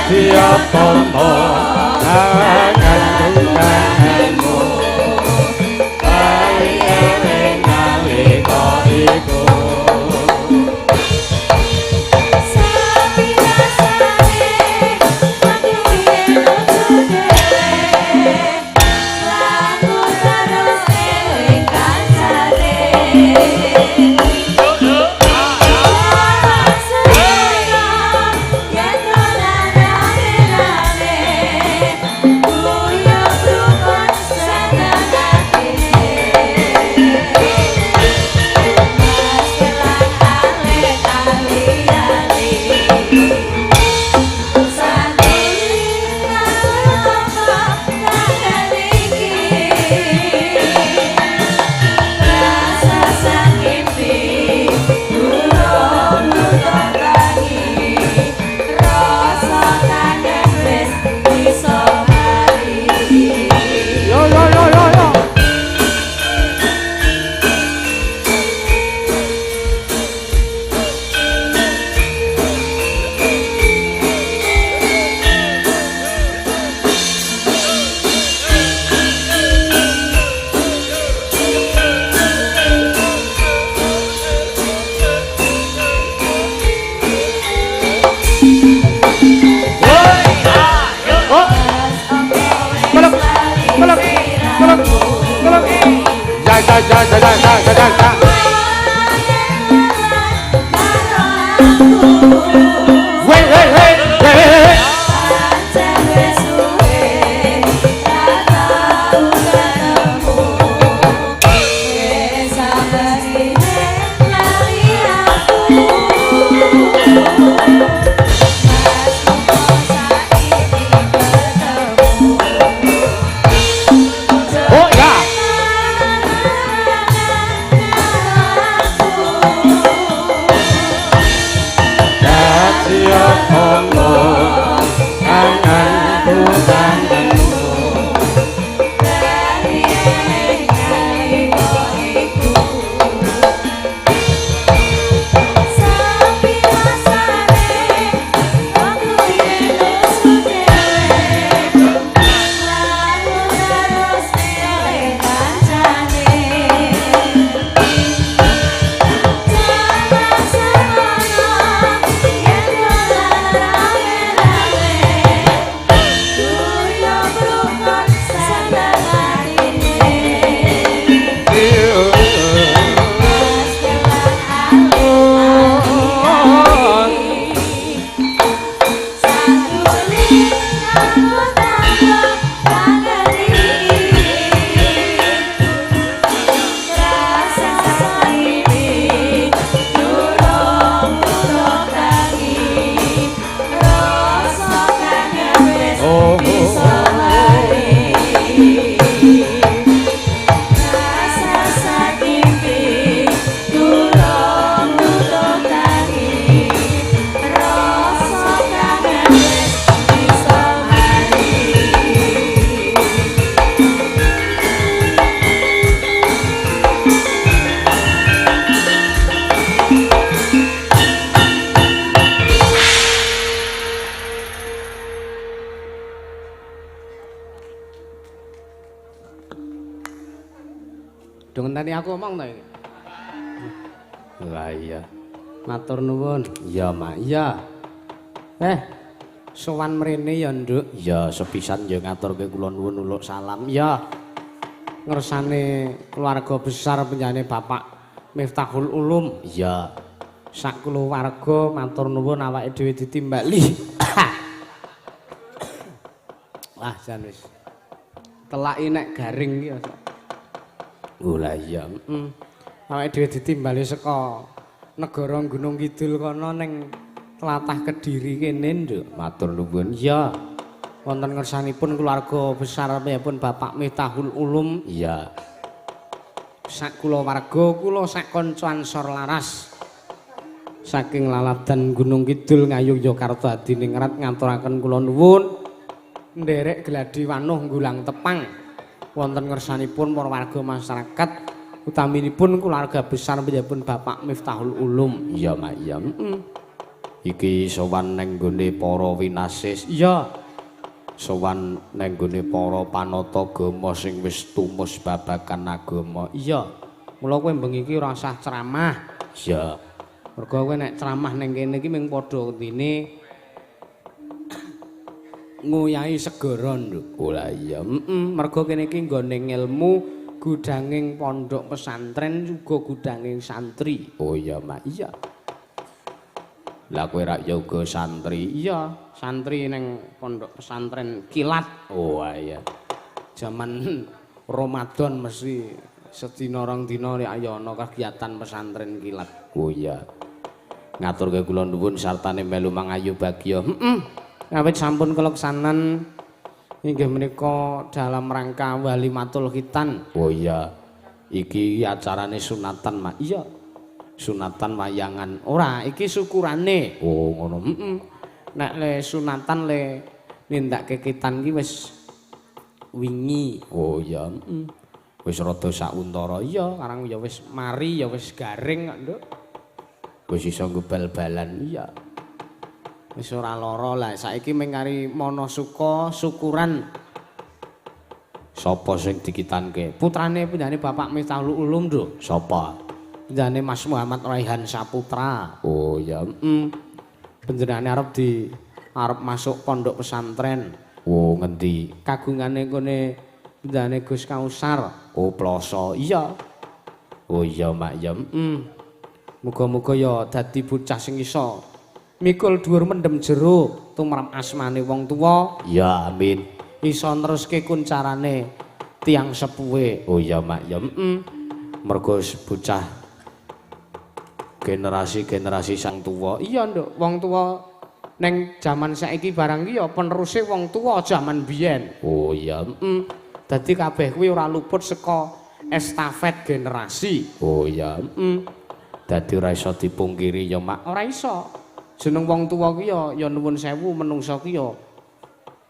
Siapa tangan tanganmu Ayo nalika iku Sapi rasane Aku yen dewe Laku terus eling kancane Dong ngenteni aku omong ta iki. Lah iya. Matur nuwun. Ya, Mak. Iya. Sowan mrene ya, Nduk. Ya, sepisan ya ngaturke kula nuwun uluk salam. Ya. Ngersane keluarga besar penjane Bapak Miftahul Ulum. Ya. Sak kulawarga matur nuwun awake dhewe ditimbali. Wah, jan wis. Telaki nek garing iki ya. Oh lah iya, awake dhewe ditimbali saka negara Gunung Kidul kono ning tlatah Kediri kene, Nduk. Matur nuwun. Iya. Wonten ngersanipun keluarga besar pun Bapak Miftahul Ulum. Iya. Sak kulawarga kula sak kanca Ansor Laras. Saking laladan Gunung Kidul Ngayung Yogyakarta Adiningrat ngaturaken kula nuwun nderek gladi wanuh nggulang tepang. Wonten ngersanipun para warga masyarakat utaminipun keluarga besar pun Bapak Miftahul Ulum. Iya, Mak, iya. iki sowan neng gone para winasis. Iya. Sowan neng gone para panatagama sing wis tumus babagan agama. Iya. Mula kowe bengi iki ora usah ceramah. Iya. Mergo kowe nek ceramah ning kene iki mung padha intine nguyai segara nduk. Oh lah iya. Mergo kene iki nggone ilmu gudanging pondok pesantren juga gudanging santri. Oh iya, Mak. Iya. Lah kowe rak yoga santri. Iya, santri ning pondok pesantren Kilat. Oh iya. Zaman Ramadan mesti sedina rong dina nek ayo ana kegiatan pesantren Kilat. Oh iya. Ngaturke kula nuwun sartane melu mangayu bagya. Awit sampun keleksanan inggih menika dalam rangka walimatul khitan. Oh iya. Iki acarane sunatan, Mak. Iya. Sunatan wayangan. Ora, iki syukurane. Oh, ngono. Nek le sunatan le nindakke khitan iki wis wingi. Oh iya. Wis rada sauntara. Iya, karang ya wis mari ya wis garing kok, Nduk. Wis iso ngebal-balan. Iya. Wis ora lara lah. Saiki mung kari Manasuka syukuran. Sapa sing dikitanke? Putrane penjane Bapak Miftahul Ulum, Nduk. Sapa? Penjane Mas Muhammad Raihan Saputra. Oh ya. Panjenengane arep masuk pondok pesantren. Oh, ngendi? Kagungane kene penjane Gus Kausar. Oh, Ploso. Iya. Oh iya, Mak ya. Muga-muga ya dadi bocah sing iso mikul dhuwur mendem jero tumrap asmane wong tuwa. Ya, amin. Iso neruske kuncarane tiang sepuhe. Oh iya, Mak ya. Mergo bocah generasi sang tuwa. Iya, Nduk. Wong tuwa ning jaman saiki barang iki ya peneruse wong tuwa jaman biyen. Oh iya. Dadi kabeh kuwi ora luput saka estafet generasi. Oh iya. Dadi ora iso dipungkiri ya, Mak. Ora iso. Jeneng wong tuwa ki ya nuwun sewu menungsa ki ya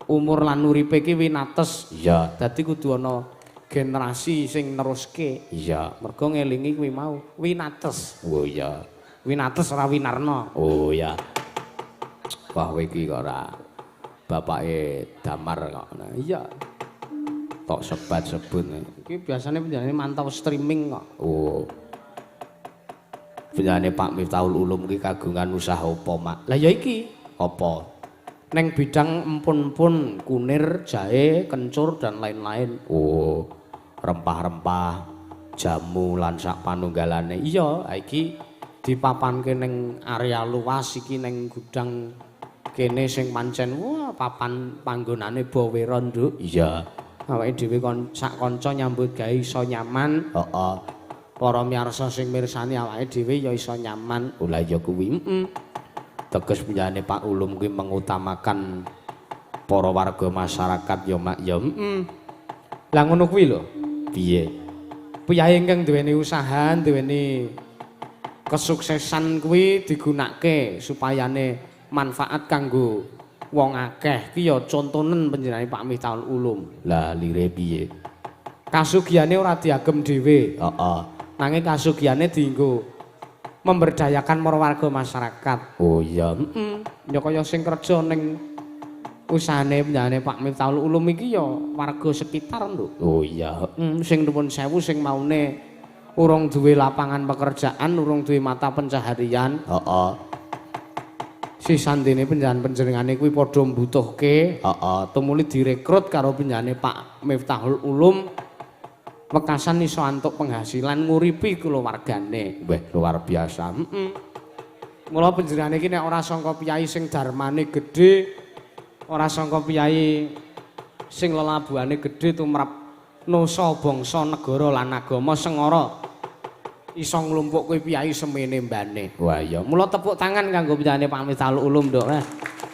umur lan uripe ki winates. Iya. Dadi kudu ana generasi sing neruske. Iya. Mergo ngelingi kuwi mau winates. Oh iya. Winates ora winarna. Oh iya. Wah kowe iki kok ora bapake Damar kok. Nah, iya. Tok sebat-sebut. Iki biasane penjane mantau streaming kok. Oh. Penjane Pak Miftahul Ulum iki kagungan usaha apa, Mak? Lah ya iki. Apa? Neng bidang empun-empun, kunir, jahe, kencur dan lain-lain. Oh. Rempah-rempah, jamu lan sak panunggalane. Iya, iki dipapanke ning area luas iki ning gudang kene sing pancen wah papan panggonane bawera, Nduk. Iya. Awake dhewe sak kanca nyambut gawe iso nyaman. Heeh. Para miyarsa sing mirsani awake dhewe ya iso nyaman. Oh lah ya kuwi. Teges penjane Pak Ulum kuwi mengutamakan para warga masyarakat ya, Mak ya. Lah ngono kuwi lho. Piye? Piyahe ingkang duweni usaha, duweni kesuksesan kuwi digunakake supayane manfaat kanggo wong akeh. Ki ya contonen panjenengane Pak Miftahul Ulum. Lah lire piye? Kasugiyane ora diagem dhewe. Heeh. Nanging kasugiyane dienggo memberdayakan para warga masyarakat. Oh iya. Ya kaya sing kerja ning usahane panjenengane Pak Miftahul Ulum iki ya warga sekitar, Nduk. Oh iya. Sing nuwun sewu sing maune urung duwe lapangan pekerjaan, urung duwe mata pencaharian. Heeh. Sisandene panjenengane kuwi padha mbutuhke. Heeh. Tumuli direkrut karo panjenengane Pak Miftahul Ulum. Wekasan iso antuk penghasilan nguripi keluargane. Weh, luar biasa. Mula panjenengane iki nek ora sangka piyai sing darmane gedhe, ora sangka piyai sing lelabuhane gedhe tumrap nusa bangsa negara lan agama sengara iso nglumpuk kuwi piyai semene mbane. Wah iya, mula tepuk tangan kanggo panjenengane Pak Miftahul Ulum, Nduk.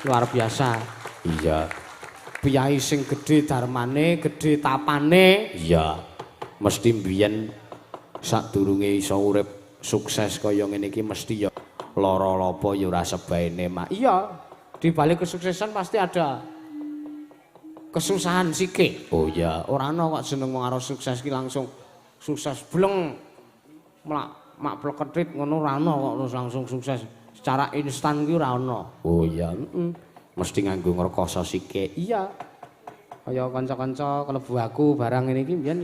Luar biasa. Iya. Piyai sing gedhe darmane, gedhe tapane. Iya. Mesti mbiyen sadurunge iso urip sukses kaya ngene iki mesti ya lara lapa ya ora sebaene, Mak. Iya. Di balik kesuksesan pasti ada kesusahan sikik. Oh iya, ora ana kok jeneng wong arep sukses ki langsung sukses bleng. Mak plekethit ngono ora ana kok terus langsung sukses. secara instan ki ora ana. Oh iya, mesti nganggo ngrekoso sithik. Iya. Kaya kanca-kanca kelebu aku barang ngene iki mbiyen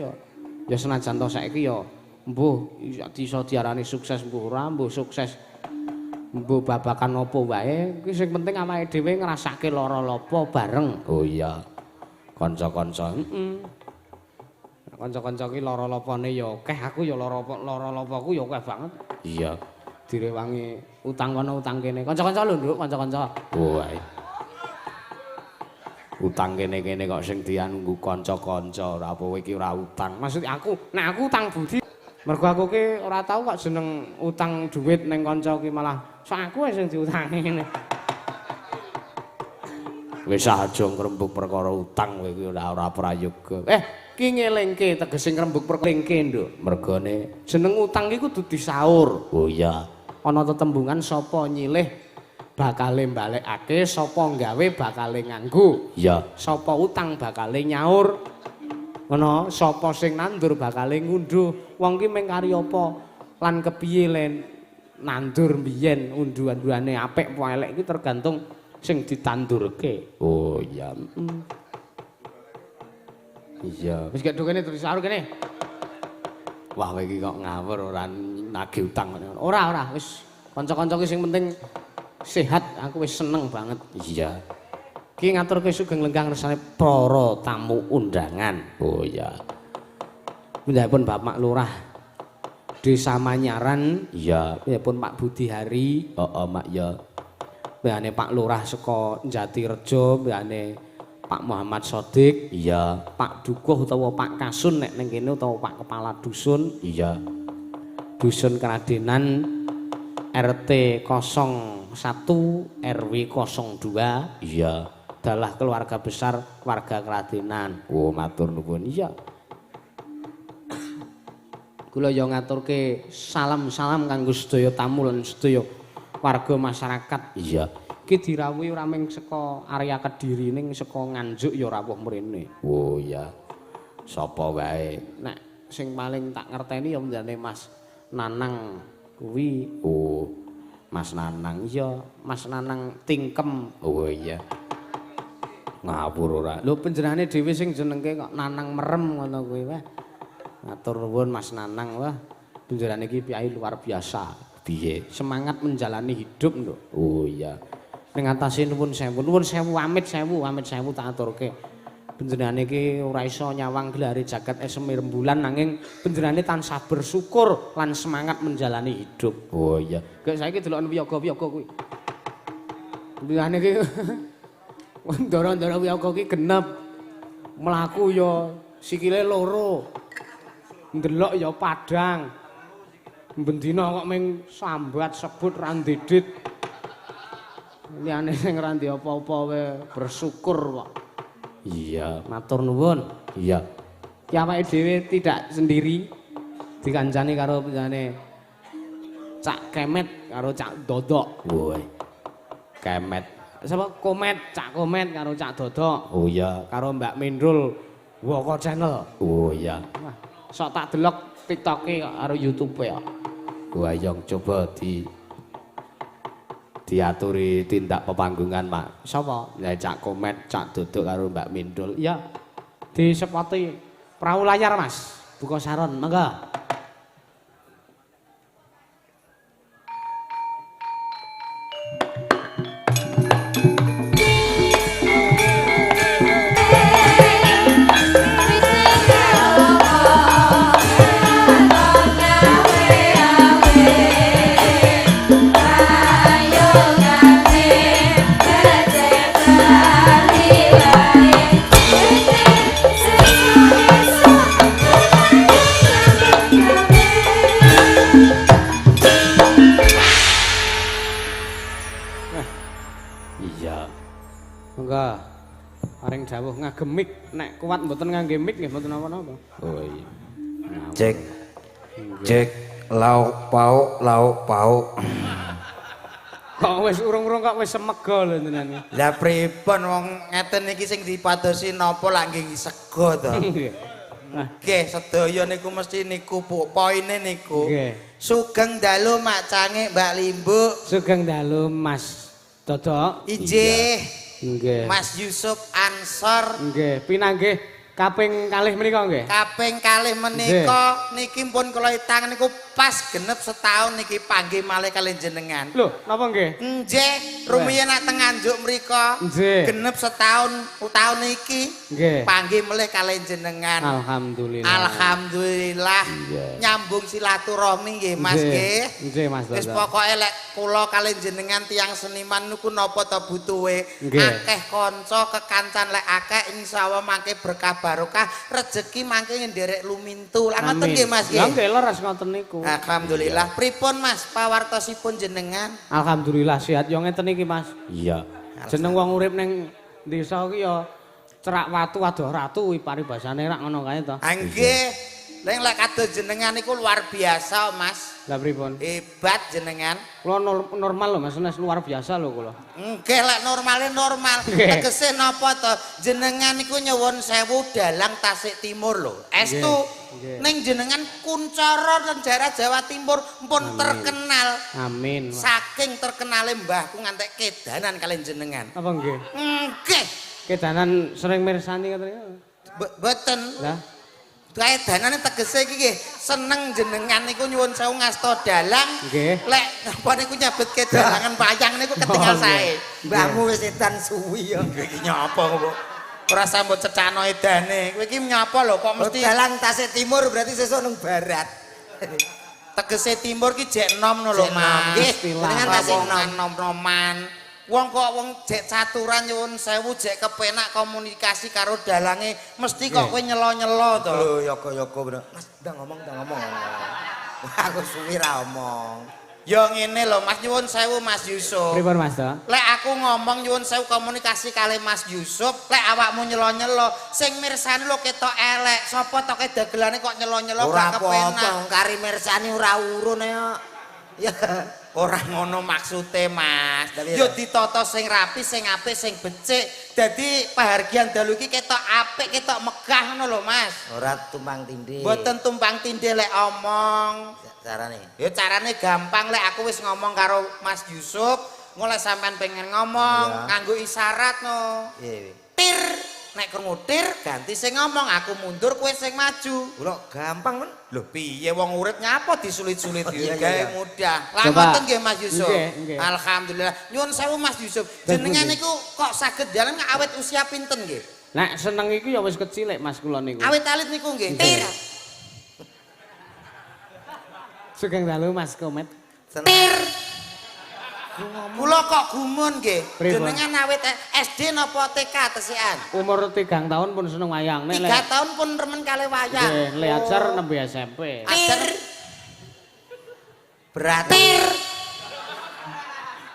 ya senajan to saiki ya mbuh iso diarani sukses mbuh ora mbuh sukses mbuh babakan apa wae kuwi sing penting awake dhewe ngrasake lara lopo bareng. Oh iya. Kanca-kanca, kanca-kanca ki lara lopone ya akeh, aku ya lara lopoku ya akeh banget. Iya. Direwangi utang kono utang kene. Kanca-kanca lho, Nduk, kanca-kanca. Oh, ae. Utang kene-kene kok sing dianu kanca-kanca ora apa iki ora utang. Maksud aku, nek aku utang budi. Mergo aku ki ora tau kok jeneng utang duit ning kanca ki malah sak aku sing diutangi ngene. Wis aja ngrembug perkara utang kowe iki ora prayoga. Ki ngelingke tegese ngrembug perkara lingke, Nduk. Mergone jeneng utang ki kudu disaur. Oh iya. Ana tetembungan sapa nyilih bakale mbalekake, sapa gawe bakale nganggo. Iya. Sapa utang bakale nyaur. Ngono, sapa sing nandur bakale ngunduh. Wong ki mung kari apa lan kepiye len nandur biyen unduh-unduhane apik apa elek iki tergantung sing ditandurke. Oh iya. Iya. Wis gak kene terus saur kene. Wah, kowe iki kok ngawur ora nagih utang. Ora, wis kanca-kanca ki sing penting sehat, aku wis seneng banget. Iya. Ki ngaturke sugeng lengkang resane para tamu undangan. Oh iya. Pun Bapak Lurah Desa Manyaran, iya. Pun Pak Budi Hari, Mak ya. Mbane Pak Lurah saka Jatirejo, mbane Pak Muhammad Sodik, iya. Pak Dukuh utawa Pak Kasun nek ning kene utawa Pak Kepala Dusun, iya. Dusun Kradenan RT 01 RW 02, iya. Dalah keluarga besar warga Kradenan. Oh, matur nuwun. Iya. Kula yo ngaturke salam-salam kanggo sedaya tamu lan sedaya warga masyarakat. Iya. Ki dirawuhi ora mung saka area Kediri ning saka Nganjuk ya rawuh mrene. Oh iya. Sapa wae. Nek sing paling tak ngerteni ya menjane Mas Nanang kuwi. Oh. Mas Nanang iya, Mas Nanang Tingkem. Oh iya. Ngawur ora. Lho panjenengane dhewe sing jenengke kok Nanang Merem ngono kuwi wah. Matur nuwun Mas Nanang wah. Panjenengane iki piyai luar biasa. Piye? Semangat menjalani hidup lho. Oh iya. Ning atase nuwun sewu amit sewu tak aturke. Panjenengane iki ora iso nyawang gelare jagat esem rembulan nanging panjenengane tansah bersyukur lan semangat menjalani hidup. Oh iya. Gek saiki deloken wiyaga-wiyaga kuwi. Panjenengane iki ndara-ndara wiyaga ki genep. Mlaku ya sikile loro. Ndelok ya padang. Bendina kok ming sambat sebut ra ndedit. Liyane sing ra ndek apa-apa wae bersyukur kok. Iya, matur nuwun. Iya. Ki awake dhewe tidak sendiri. Dikancani karo panjenengane Cak Kemet karo Cak Dodok. Woi. Kemet. Sapa Komet, Cak Komet karo Cak Dodok. Oh iya. Karo Mbak Mindrul Woko Channel. Oh iya. Wah, sok tak delok TikTok-e karo YouTube ya. Wah, yang coba diaturi tindak pepanggungan, Pak. Sapa? Ya Cak Komet, Cak Dodok karo Mbak Mindul. Iya. Disepoti perahu layar, Mas. Buka saron, mangga. Dawuh ngagemik nek kuat mboten ngangge mic nggih mboten napa-napa. Oh iya. Cek lauk pauk. Kok wis urung-urung kok wis semega lho jenengan. Lah pripun wong ngeten iki sing dipadosi napa lak nggih sego to. Nggih, sedaya niku mesti niku poine niku. Sugeng dalu Mak Cange Mbak Limbuk. Sugeng dalu Mas Dodok. Injih. Nggih. Mas Yusuf Ansor. Nggih, pinanggih kaping kalih menika nggih. Kaping kalih menika niki pun kula itangan niku pas genep setahun niki panggih malih kalian jenengan. Lho, napa nggih? Nggih, rumiyin nak teng Nganjuk mriko. Nggih. Genep setahun tahun niki. Nggih. Panggih malih kalian jenengan. Alhamdulillah. Alhamdulillah. Nyambung silaturahmi nggih Mas nggih. Nggih Mas Wis Dodok. pokoke lek kula kalian jenengan tiyang seniman niku napa ta butuhe. Nggih. Akeh kanca kekancan lek akeh insyaallah mangke berkah barokah rezeki mangke nderek lumintu. Lah ngoten nggih Mas Ya nggih. nggih leres ngoten niku. Alhamdulillah. Pripun Mas pawartosipun jenengan? Alhamdulillah sehat yo ngeten iki Mas. Iya. Jeneng wong urip ning desa iki ya cerak watu waduh ratu kuwi paribasane rak ngono kae to. Ah, nggih. Lek kados jenengan niku luar biasa Mas. Lah pripun? Hebat jenengan. Kula normal lho Mas, luar biasa lho kula. Nggih lek normale normal. Nggih. Tegese napa to? Jenengan niku nyuwun sewu dalang Tasik Timur lho. Estu Nggih. ning jenengan kuncoro lan daerah Jawa Timur pun terkenal. Amin. Saking terkenale mbahku ngantek kedanan kalian jenengan. Apa nggih? Nggih. Kedanan sering mirsani katanya. Mboten. Lah, Kaedanane tegese iki nggih seneng jenengan niku nyuwun sewu ngasta dalang. Nggih. Lek apa niku nyebut kedalangan wayang niku ketinggal Oh, sae. nggih. Mbahmu wis edan suwi ya. Iki nyapa kok. Ora sambut cecano edane. Kowe iki nyapa lho kok mesti Dalang Tasik Timur berarti sesuk nang barat. tegese timur ki jek nom lho Jek nom, Mas. nggih. Jenengan Jenengan tasik tasik nom-noman. Wong kok wong jek caturan nyuwun sewu jek kepenak komunikasi karo dalange mesti kok kowe nyelo-nyelo to. Lho yoko-yoko bener. Mas, ndang ngomong. Aku suwi ra omong. Ya ngene lho Mas nyuwun sewu Mas Yusuf. pripun Mas to? Lek aku ngomong nyuwun sewu komunikasi kali Mas Yusuf, lek awakmu nyelo-nyelo, sing mirsani lho ketok elek. Sopo to dagelane kok nyelo-nyelo Ora gak kepenak. apa-apa, kari mirsani ora urun ya. Ya. Ora ngono maksude Mas. Tapi Yo ya. ditata sing rapi, sing apik, sing becik. Dadi pahargyan dalu iki ketok apik, ketok megah ngono lho Mas. Ora tumpang tindih. Mboten tumpang tindih lek omong. Carane. Ya carane gampang lek aku wis ngomong karo Mas Yusuf, ngoleh sampean pengen ngomong Iya. nganggo isyarat no. Iya. Tir, nek krungu tir ganti sing ngomong, aku mundur kowe sing maju. Ora gampang men. Lho piye wong urip nyapa disulit-sulit Iya, gawe iya. mudah. Lah Coba. ngoten nggih Mas Yusuf. Nggih, nggih. Alhamdulillah. Nyuwun sewu Mas Yusuf. Dan Jenengan pundi? niku kok saged jalan awet usia pinten nggih? Nek seneng iku ya wis kecil lek Mas kula niku. Awet alit niku nggih. Nggih. Tir. Sugeng dalu Mas Komet. Tir. Kula kok gumun nggih. Pripun? Jenengan awet SD napa TK tesian? Umur 3 tahun pun seneng wayang. Nek 3 tahun pun remen kali wayang. nggih, le ajar nembe SMP. Ajar Berarti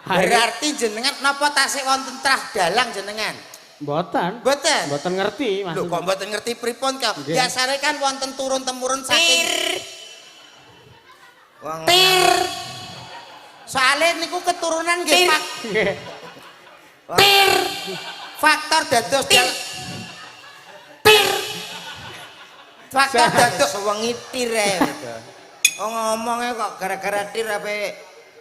berarti jenengan napa tasik wonten trah dalang jenengan? Mboten. Mboten. Mboten ngerti Mas. Lho kok mboten ngerti pripun kok? Nggih. Biasane kan wonten turun temurun saking wong soalnya niku keturunan nggih Pak. Nggih. Faktor dados faktor dados sewengi tir ae. Oh ngomongnya kok gara-gara tir ape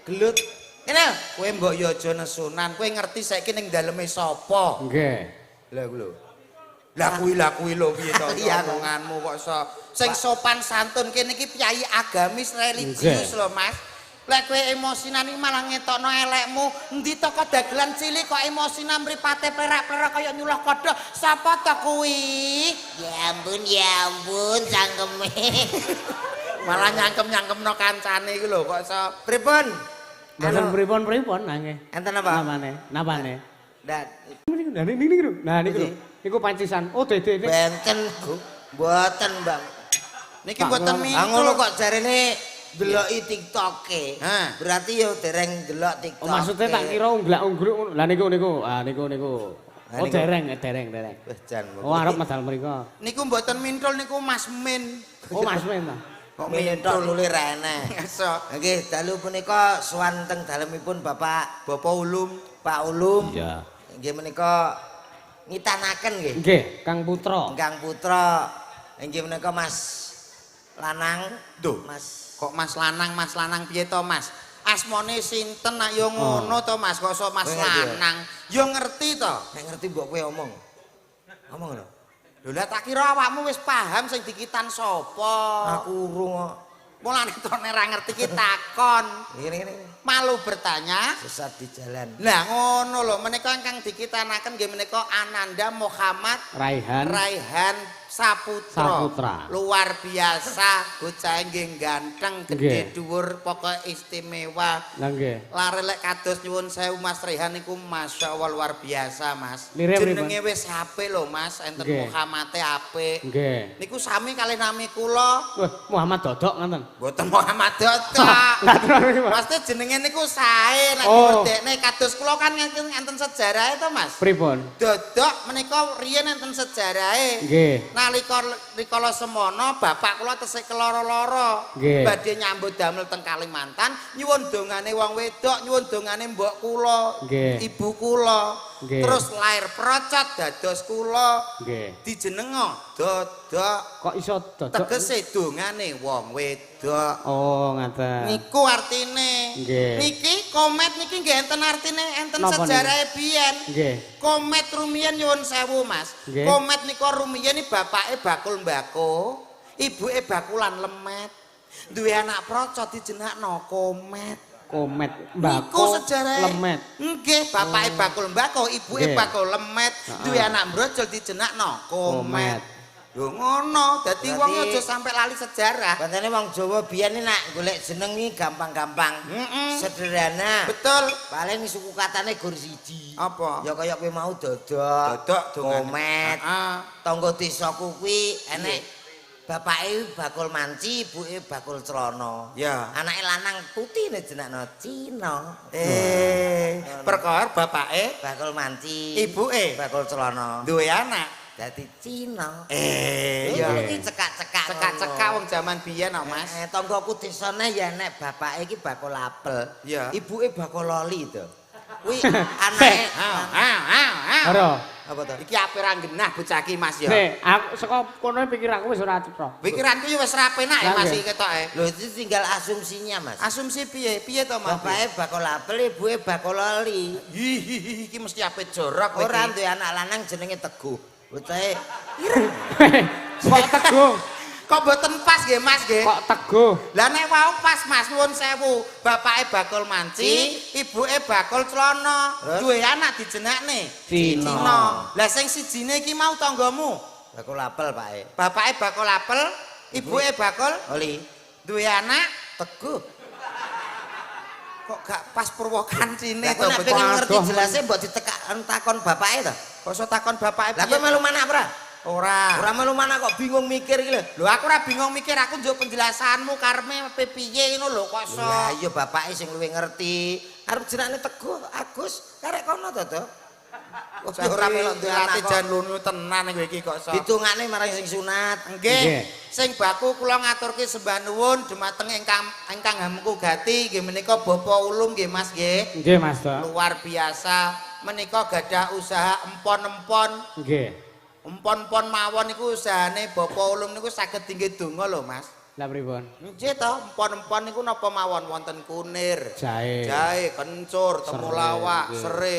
gelut. ngene kowe mbok yo aja nesunan, kowe ngerti saiki ning daleme sapa? Nggih. Lah ku lho. Lah kuwi lho piye to Iya, omonganmu kok iso sing sopan santun kene iki piyai agamis religius Nggih. lho Mas. Lek kowe emosinan iki malah ngetokno elekmu, endi to kok dagelan cilik kok emosinan mripate plerak-plerak kaya nyulah kodhok. Sapa to kuwi? Ya ampun cangkeme. Malah nyangkem-nyangkemno kancane iki lho kok iso Pripun? Mboten pripun-pripun nangge. Enten apa? Napane? Dan Nah niku lho. Nah niku lho. Niku pancisan. Oh dede. benten mboten, Bang. niki Pak mboten Kulo. Ah ngono mintul. kok jarene deloki TikTok-e. Hah. Berarti yo dereng delok TikTok. Oh maksudnya tak kira unglak-unggluk ngono. Lah niku. Ah niku. Lah, Oh niku. dereng. Wis jan. Oh arep medal mriku. Niku mboten mintul niku Mas Min. Oh Mas Men ta. Kok mintok mintul nuli ra enek. Ngesok. Nggih, dalu punika sowan teng dalemipun Bapak Bapak Ulum. Pak Ulum. Iya. Nggih menika ngitanaken nggih. Nggih, Kang Putra. Kang Putra. Nggih menika Mas Lanang. Duh. Mas Kok Mas Lanang piye to Mas? Asmane sinten nak yo ngono to Mas, kok sok Mas Kowe ngerti ya? Lanang. Yo ngerti to. Nek ngerti mbok kowe omong. Omong lho. Lho lah tak kira awakmu wis paham sing dikitan sapa. Aku urung kok. Mulane to nek ra ngerti ki takon. Ngene. Malu bertanya. Sesat di jalan. Lah ngono lho, menika ingkang dikitanaken nggih menika Ananda Muhammad Raihan Saputra. Luar biasa, bocah nggih ganteng, gedhe dhuwur, pokoke istimewa. Lah nggih. Lare lek kados nyuwun sewu Mas Raihan niku masyaallah luar biasa, Mas. Lire Jenenge wis apik lho, Mas, enten Nggih. Muhammate apik. Nggih. Niku sami kalih nami kula. Wah, Muhammad Dodok ngoten. Mboten Muhammad Dodok. Lah terus Mas. Pasti jenenge niku sae nek Oh. diwedekne kados kula kan enten sejarahe to Mas. Pripun? Dodok menika riyen enten sejarahe. Nggih. Nalika rikala semono bapak kula tesih keloro-loro. Nggih. Badhe nyambut damel teng Kalimantan, nyuwun dongane wong wedok, nyuwun dongane mbok kula, Nggih. ibu kula. Nggih. Terus lair procot dados kula. Nggih. Dijenenga Dodok. Kok iso Dodok? Tegese dongane wong wedok. Oh, ngaten. Niku artine. Nggih. Niki komet niki nggih enten artine, enten Napa sejarahe biyen. Nggih. Komet rumiyin nyuwun sewu, Mas. Nggih. Komet nika rumiyin iki bapake bakul mbako, ibuke bakulan lemet. Duwe anak procot dijenakno Komet. Komet Niku mbako sejarahe. lemet. Nggih, bapake bakul mbako, ibuke Nggih. bakul lemet, duwe anak brojol dijenakno Komet. Komet. Lho ngono, dadi wong Berarti- aja sampe lali sejarah. Pancene wong Jawa biyen iki nak golek jeneng iki gampang-gampang. Sederhana. Betul. Paling suku katane gur siji. Apa? Ya kaya kowe mau Dodok, Dodok dongane. Komet. Heeh. Tangga desaku kuwi enek bapake bakul manci, ibuke bakul celana. Ya. Anake lanang putih nek jenakno Cina. Perkara bapake, Bakul manci, ibuke bakul celana. duwe anak. Dadi Cina. Ya. Iki cekak-cekak. Cekak-cekak wong jaman biyen kok, Mas. Tanggaku desane ya nek bapake iki bakul apel. Ya. Ibuke bakul loli to. Kuwi anake Ora. apa to? Iki ape ra genah bocah iki, Mas ya. Nek aku saka kono pikiranku wis ora cetha. Pikiranku ya wis ra penak ya Lah, Mas nggih. iki ketoke. Lho itu tinggal asumsinya, Mas. Asumsi piye? Piye to, Mas? Bapake bakul apel, ibuke bakul loli. Hihihi, iki mesti ape jorok kowe Ora iki. duwe anak lanang jenenge Teguh. Bocahe Kok teguh? Kok mboten pas nggih, Mas nggih? Kok teguh? Lah nek wau pas Mas nuwun sewu, bapake bakul manci, ibuke bakul celana, duwe anak dijenakne Cina. Lah sing sijine iki mau tanggamu, bakul apel, Pak. bapake bakul apel, ibuke bakul Oli. duwe anak, Teguh. kok gak pas Purwakancine Lah to kok nek pengen ngerti Waduh, jelasnya mbok ditakon bapake to. Kok iso takon bapake Lah kowe melu manak ora? Ora. Ora melu manak kok bingung mikir iki lho. Lho aku ora bingung mikir, aku njuk penjelasanmu karme piye ngono lho kok iso. Lah iya bapake sing luwih ngerti. Arep jenenge Teguh, Agus, karek kono to, To. Saya ora melok duwe ati anak jan lunu tenan kowe iki kok iso. Ditungane marang sing sunat. Nggih. Nggih. Sing baku kula ngaturke sembah nuwun dumateng ingkang hamku gati nggih menika Bapak Ulum nggih Mas nggih. Nggih, Mas. Tok. Luar biasa. Menika gadah usaha empon-empon. Nggih. Empon-empon mawon niku usahane Bapak Ulum niku saged tinggi donga lho Mas. Lah pripun? Nggih to, empon-empon niku napa mawon wonten kunir, Jahe. jahe, kencur, temulawak, Nggih. sere.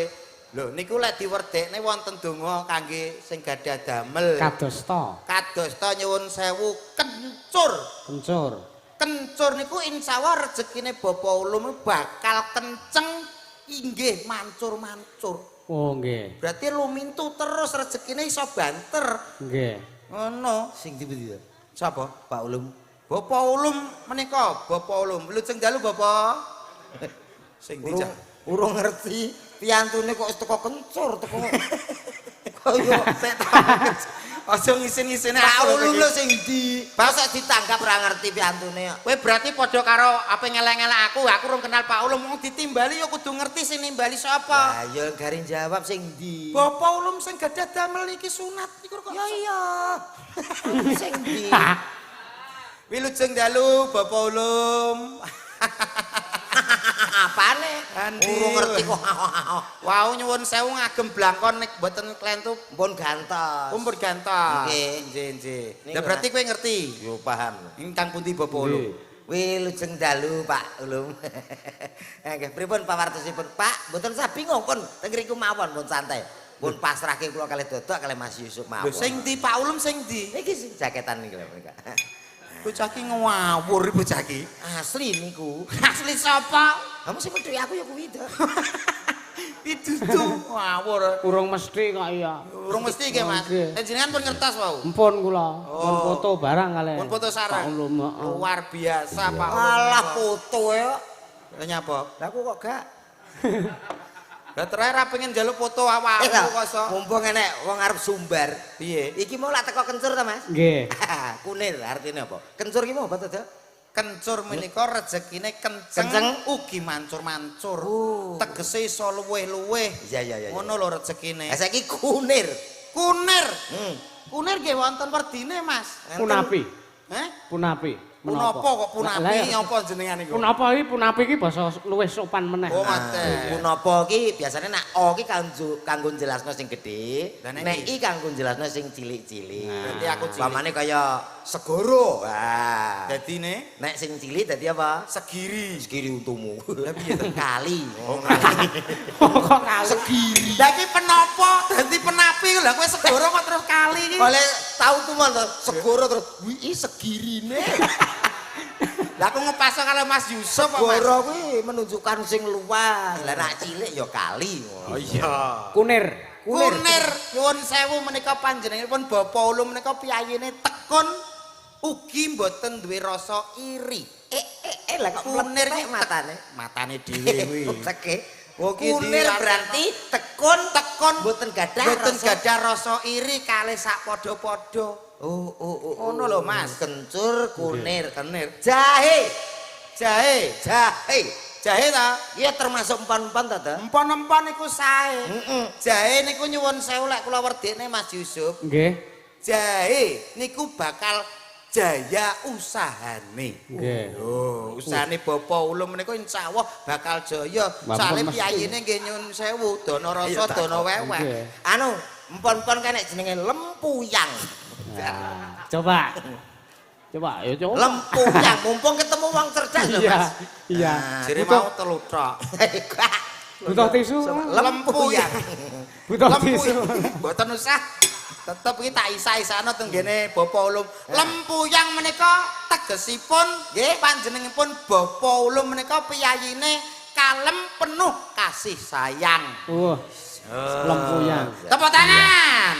Lho niku lek diwerdekne wonten donga kangge sing gadah damel. Kadosta. Kadosta nyuwun sewu kencur. Kencur. Kencur niku insyaallah rezekine Bapak Ulum bakal kenceng inggih mancur-mancur. Oh, nggih. Berarti lumintu terus rezekine iso banter. Nggih. Ngono. Sing dipundi to? Sapa? Pak Ulum. Bapak Ulum menika, Bapak Ulum. Lujeng dalu Bapak. Sing dijak. Urung ngerti piantune kok wis teko kencur, teko. Kaya sik tak. Aja ngisin-ngisine Pak aku Ulum iki. lho sing di Masa ditanggap ora ngerti piantune kok. Kowe berarti padha karo apa ngelek-ngelek aku urung kenal Pak Ulum, wong ditimbali ya kudu ngerti sing nimbali sapa. Lah ya garing jawab sing di. Bapak Ulum sing gadah damel iki sunat iku kok. Ya iya. Sing di. Wilujeng dalu Bapak Ulum. Apane? Andi. Urung ngerti kok. Wau nyuwun sewu ngagem blangkon nek mboten klentu Pun gantos. umpur ganteng. Nggih. Nggih, nggih. Niku Lah berarti kowe ngerti Yo paham. ingkang pundi Bapak Ulum? Wilujeng dalu Pak Ulum. Nggih pripun pawartosipun Pak? Mboten usah bingung pun teng ngriku mawon pun santai. Pun pasrahke kula kalih Dodok kalih Mas Yusuf mawon. Lho sing ndi Pak Ulum sing ndi? Niki sing jaketan niki lho mereka. Bocah ki ngawur bocah ki. Asli niku. Asli sapa? Kamu sing medhi aku ya kuwi to. Itu ngawur. Urung mesti kok iya. Urung mesti nggih Mas. Jenengan pun ngertos wau. Empun kula. Pun foto barang kalih. Pun foto sareng. Pak Ulum, heeh. Luar biasa Pak Ulum. Alah foto ya. Lah nyapa? Lah aku kok gak. Lah terakhir ra pengen njaluk foto awakmu kok sok. Mumpung enek wong arep sumbar. Piye? Iki mau lak teko kencur ta Mas? Nggih. Kunir artinya apa? Kencur ki mau apa to? Kencur menika rezekine kenceng, ugi mancur-mancur. Tegese iso luweh-luweh. Iya. Ngono lho rezekine. Lah saiki kunir. Kunir. Kunir nggih wonten werdine Mas. Punapi. Heh? Punapi. Punapa kok punapi apa jenengan niku? Punapa iki basa luwih sopan meneh. Oh, mate. Punapa ki biasane nak o ki kanggo jelasno sing gedhe, Lah nek nek i kanggo jelasno sing cilik-cilik. Berarti aku cilik. Pamane kaya segoro. Wah. Dadine Nek sing cilik dadi apa? segiri. Segiri untumu. Lah piye to? Kali. Oh, kok kali. Segiri. Lah iki penapa dadi penapi lha kowe segoro kok terus kali iki? Oleh tau tuman to, segoro terus wi segirine. Lah aku ngepaso kalau Mas Yusuf apa Mas? Segoro kuwi menunjukkan sing luas. Lah nek cilik ya kali. Oh iya. Kunir. Kunir nyuwun sewu menika panjenenganipun Bapak Ulum menika piyayine tekun ugi mboten duwe rasa iri. Lah kok Kunir mletek ki matane. Matane dhewe kuwi. Teke. Oke, Kunir berarti tekun mboten gadah rasa iri kalih sak padha-padha. Oh. Ngono lho, Mas. Kencur, kunir. Jahe. Jahe ta? Iya termasuk empan-empan ta, Ta? Empon-empon iku sae. Jahe niku nyuwun sewu lek kula werdene Mas Yusuf. Nggih. Jahe niku bakal jaya usahane. Nggih. Oh, usahane Bapak Ulum menika insyaallah bakal jaya. Soale piyayine nggih nyuwun sewu, dana rasa, dana weweh. Nggih. Anu, empon-empon kan nek jenenge lempuyang. Nah, coba ya coba. Lempuyang, mumpung ketemu wong cerdas lho, Iya. Mas. Iya. Jere mau telu tok. Butuh tisu. Lempuyang. Butuh tisu. Mboten usah. Tetep iki tak isa-isana teng ngene Bapak Ulum. Lempuyang menika tegesipun nggih panjenenganipun Bapak Ulum menika piyayine kalem penuh kasih sayang. Lempuyang. Tepuk tangan.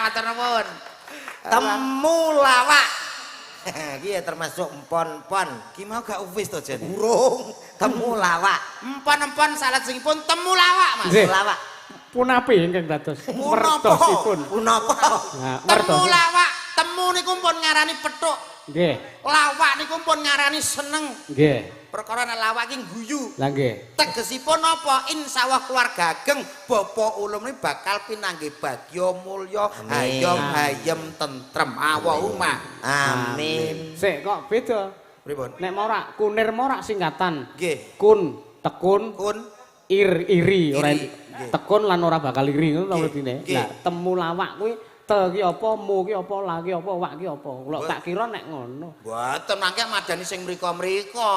Matur nuwun. Temulawak. Iki ya termasuk empon-empon. Ki mau gak wis to Jen? Burung. Temulawak. Empon-empon salajengipun temulawak Mas. Nggih. Temulawak. Punapi ingkang dados Punapa? mertosipun. Punapa? Nah, mertos. Temulawak, temu niku pun ngarani pethuk. Nggih. Lawak niku pun ngarani seneng. Nggih. Perkara nek lawak iki guyu. Lah nggih. Tegesipun apa? Insyaallah keluarga ageng Bapak Ulum ini bakal pinanggih bagya mulya, hayom hayem tentrem. Allahumma Amin. Sik kok beda. Pripun? Nek morak kunir morak singkatan. Nggih. Kun, tekun, Kun iri ora Iri, nggih. tekun lan ora bakal iri ngono to Nggih, wedine. nggih. Lah temulawak kuwi te ki apa, mu ki apa, la ki apa, wak ki apa. Kula tak kira nek ngono. mboten mangke madani sing mriko-mriko.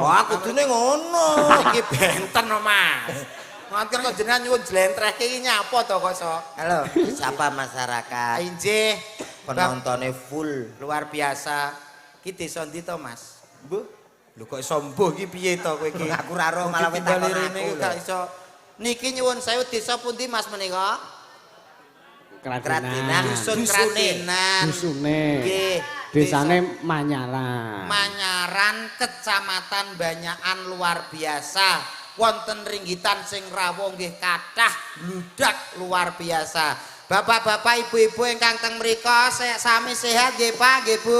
Wah, kudune ngono. Iki benten no, Mas. Ngoten kok jenengan nyuwun jlentrehke iki nyapa to kok sok. Halo, sapa masyarakat? Injih, Penontonnya full. luar biasa. Ki desa ndi to, Mas? Mbuh. Lho kok iso mbuh iki piye to kowe iki? Aku ra ro malah Iki takon rene aku, gak lho. iso. Niki nyuwun sewu desa pundi Mas menika? Kratinan. Dusun Dusune. Kratinan. Dusune. Nggih. Desane Manyaran. Manyaran Kecamatan Banyakan luar biasa. Wonten ringgitan sing rawuh nggih kathah bludak luar biasa. Bapak-bapak, ibu-ibu ingkang teng mrika sami sehat nggih Pak, nggih Bu.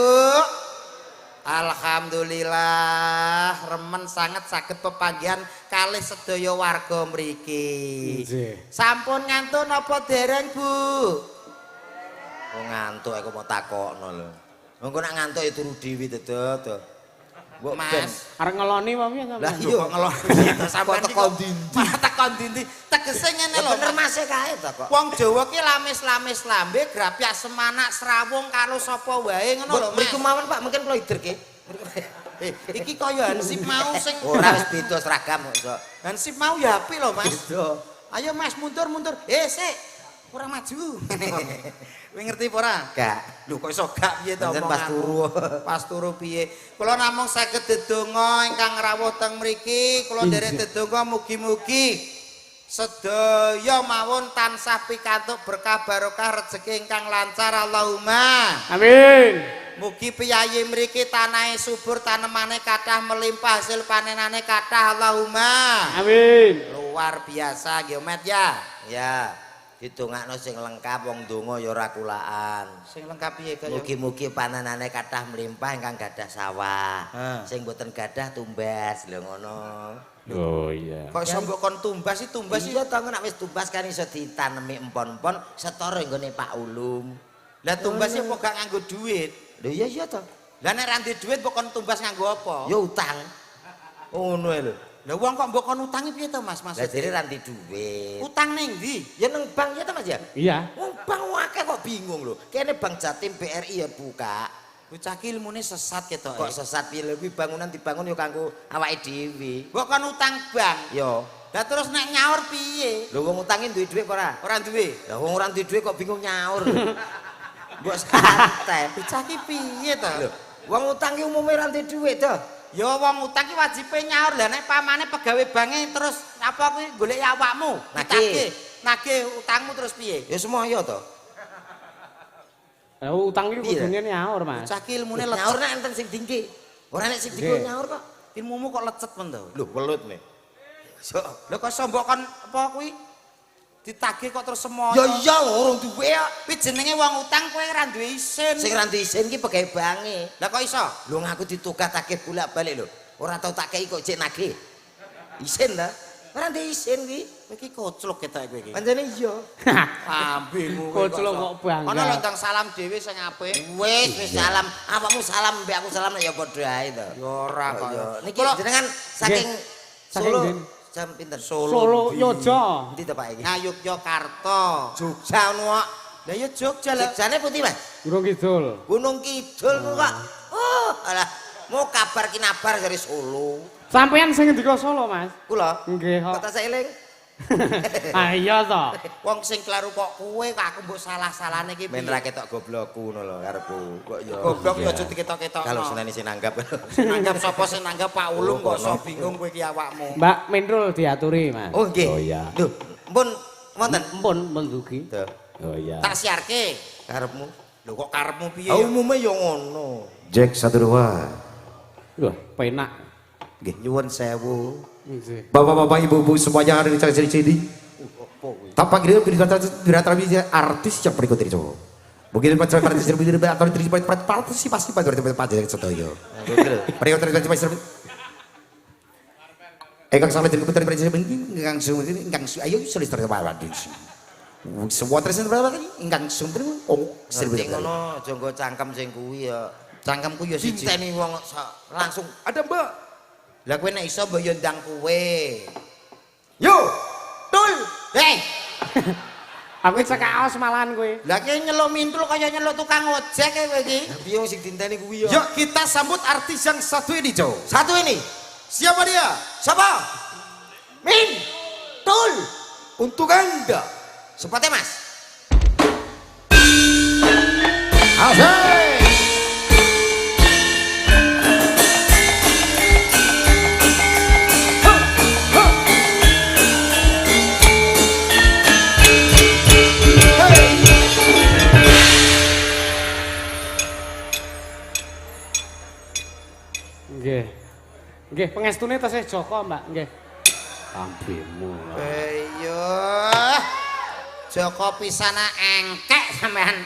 Alhamdulillah remen sanget saged pepanggihan kalih sedaya warga mriki. Nggih. Sampun ngantun apa dereng Bu? Oh ngantuk aku mau takokno lho. Engko nak ngantuk ya turu dhewe to. Mbok ben. Mas, Arep ngeloni apa piye Lah sampeyan? iya kok ngelon sampean teko ndi-ndi. Malah teko ndi-ndi. Tegese ngene Ya lho. bener Mas kae to kok. Wong Jawa ki lamis-lamis lambe, grapyak semanak, srawung karo sapa wae ngono lho, Mas. Mriku mawon Pak, mungkin kula iderke. Iki kaya Hansip mau sing ora wis beda seragam kok iso. Hansip mau ya apik lho, Mas. Beda. Ayo Mas mundur. Sik. Ora maju. Kowe ngerti apa ora? Gak. Lho kok iso gak piye to Pancen omonganmu? pas turu. Pas turu piye? Kula namung saged dedonga ingkang rawuh teng mriki, kula nderek dedonga mugi-mugi sedaya mawon tansah pikantuk berkah barokah rezeki ingkang lancar Allahumma. Amin. Mugi piyayi mriki tanahe subur, tanemane kathah melimpah, hasil panenane kathah Allahumma. Amin. Luar biasa nggih Met ya. Ya. Ditungakno sing lengkap wong donga ya ora kulaan. Sing lengkap piye kaya? Mugi-mugi panenane kathah melimpah ingkang gadah sawah. Sing boten gadah tumbas lho ngono. Oh iya. Kok iso mbok kon tumbas Iya to nek wis tumbas kan iso ditanemi empon-empon setara nggone Pak Ulum. Lah tumbas apa gak nganggo duit? Lho iya to. Lah nek ra ndek duit mbok kon tumbas nganggo apa? Ya utang. Ngono lho. Lah wong kok mbok kon utangi piye to Mas? Lah Maksud jare ra ndek duit. utang ning ndi? Ya nang bank ya to Mas ya? Iya. Wong bank akeh kok bingung lho. Kene Bank Jatim BRI ya buka. Bocah ki ilmune sesat ketoke. Kok sesat piye lho kuwi bangunan dibangun ya kanggo awake dhewe. Mbok kon utang bank. Ya. Lah terus nek nyaur piye? Lho wong utange duwe dhuwit apa ora? Ora duwe. Ya wong ora duwe dhuwit kok bingung nyaur. Mbok santai. Bocah ki piye to? Lho, wong utang ki umume ora duwe dhuwit to. Ya wong utang ki wajibe nyaur. Lah nek pamane pegawe banke terus apa kuwi golek awakmu, Nagih. nagih utangmu terus piye? Ya semoyo to. Lah utang iki Piye? kudune nyaur, Mas. Bocah ki ilmune Nyaur lecet. nek enten sing dingke. Ora nek sing dingke nyaur kok. Ilmumu kok lecet men to? Lho welut nih. So, Lho kok iso mbok kon apa kuwi ditagih kok terus semoyo. ya iya urung duwe kok. Kuwi jenenge wong utang kowe ora duwe isin. Sing ra duwe isin ki pegawe bange. Lah kok iso? Lho ngaku ditukar takeh bolak-balik lho. Ora tau tak kei kok cek nagih. Isin ta? Ora duwe isin ki. Kowe iki kocluk ketoke kowe iki. Pancene iya. Ambemu Koclok kok bangga. Ana lho ndang salam dhewe sing apik. Wis salam. Awakmu salam mbek aku salam ya padha ae to. Ya ora kok. Ya. Niki jenengan saking Saking Solo. din. Jam pinten? Solo Yojo. Endi to Pak iki? Ngayogyakarta. Jogja ono kok. Lah ya Jogja lho. Jogjane pundi, Mas? Gunung Kidul. Gunung Kidul kok. Oh, alah. Mau kabar kinabar dari Solo. Sampeyan sing ngendika Solo, Mas? Kula. Nggih, kok. Kok tak eling. Ah iya to. Wong sing kleru kok kowe kok aku mbok salah-salahne iki. Men ra ketok goblokku ngono lho karepku. Kok ya. Goblok ya aja diketok-ketok. Kalau seneni sing nanggap. nanggap sapa sing nanggap Pak Ulung kok iso bingung kowe iki awakmu. Mbak Minrul diaturi, Mas. Oh nggih. Oh iya. Lho, mpun wonten. Mpun dugi. Tuh, Oh iya. Tak siarke. karepmu. Lho kok karepmu piye? Umume ya ngono. Jack 1 2. Wah, penak. Nggih, nyuwun sewu. Nggih. Bapak-bapak, ibu-ibu semuanya ada di sini. Tampak dia berkata artis yang berikut ini cowok. Mungkin partisipasi atau partisipasi pada yang sedoyo. Berikut Engkang sampai dari putri presiden engkang sum ini engkang ayo sulit terbawa di semua presiden berapa tadi engkang sum terus Sing ngono aja nggo cangkem sing kuwi ya. Cangkemku ya siji. Dinteni wong langsung ada Mbak. Lah kowe nek iso mbok yo ndang kowe. Yo, Tul. Hei, Aku cekaos malahan kowe. lah ki nyeluk mintul kaya nyeluk tukang ojek kowe iki. Piye sing dinteni kuwi ya? Yuk kita sambut artis yang satu ini cowok. Satu ini. Siapa dia? Siapa? Min. Tul. Untuk anda. Sepatnya Mas. Asik. Nggih. Nggih, pengestune tesih Joko, Mbak. Nggih. Ambimu. Ayo. Joko pisana engkek sampean.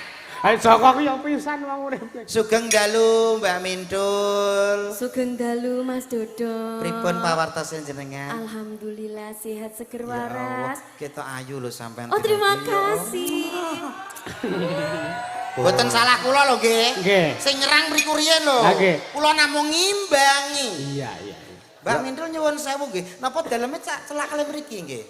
Ayo Joko ku ya pisan wong urip. Sugeng dalu Mbak Mintul. Sugeng dalu Mas Dodo. Pripun pawartosan jenengan? Alhamdulillah sehat seger Ya Allah, waras. kita ayu lho sampean. Oh terima kasih. Boten salah kula lho nggih. Nggih. Sing nyerang mriku riyen lho. Lah, nggih. Kula namung ngimbangi. Iya. Mbak Mintul nyuwun sewu nggih. Napa daleme celak kali mriki nggih?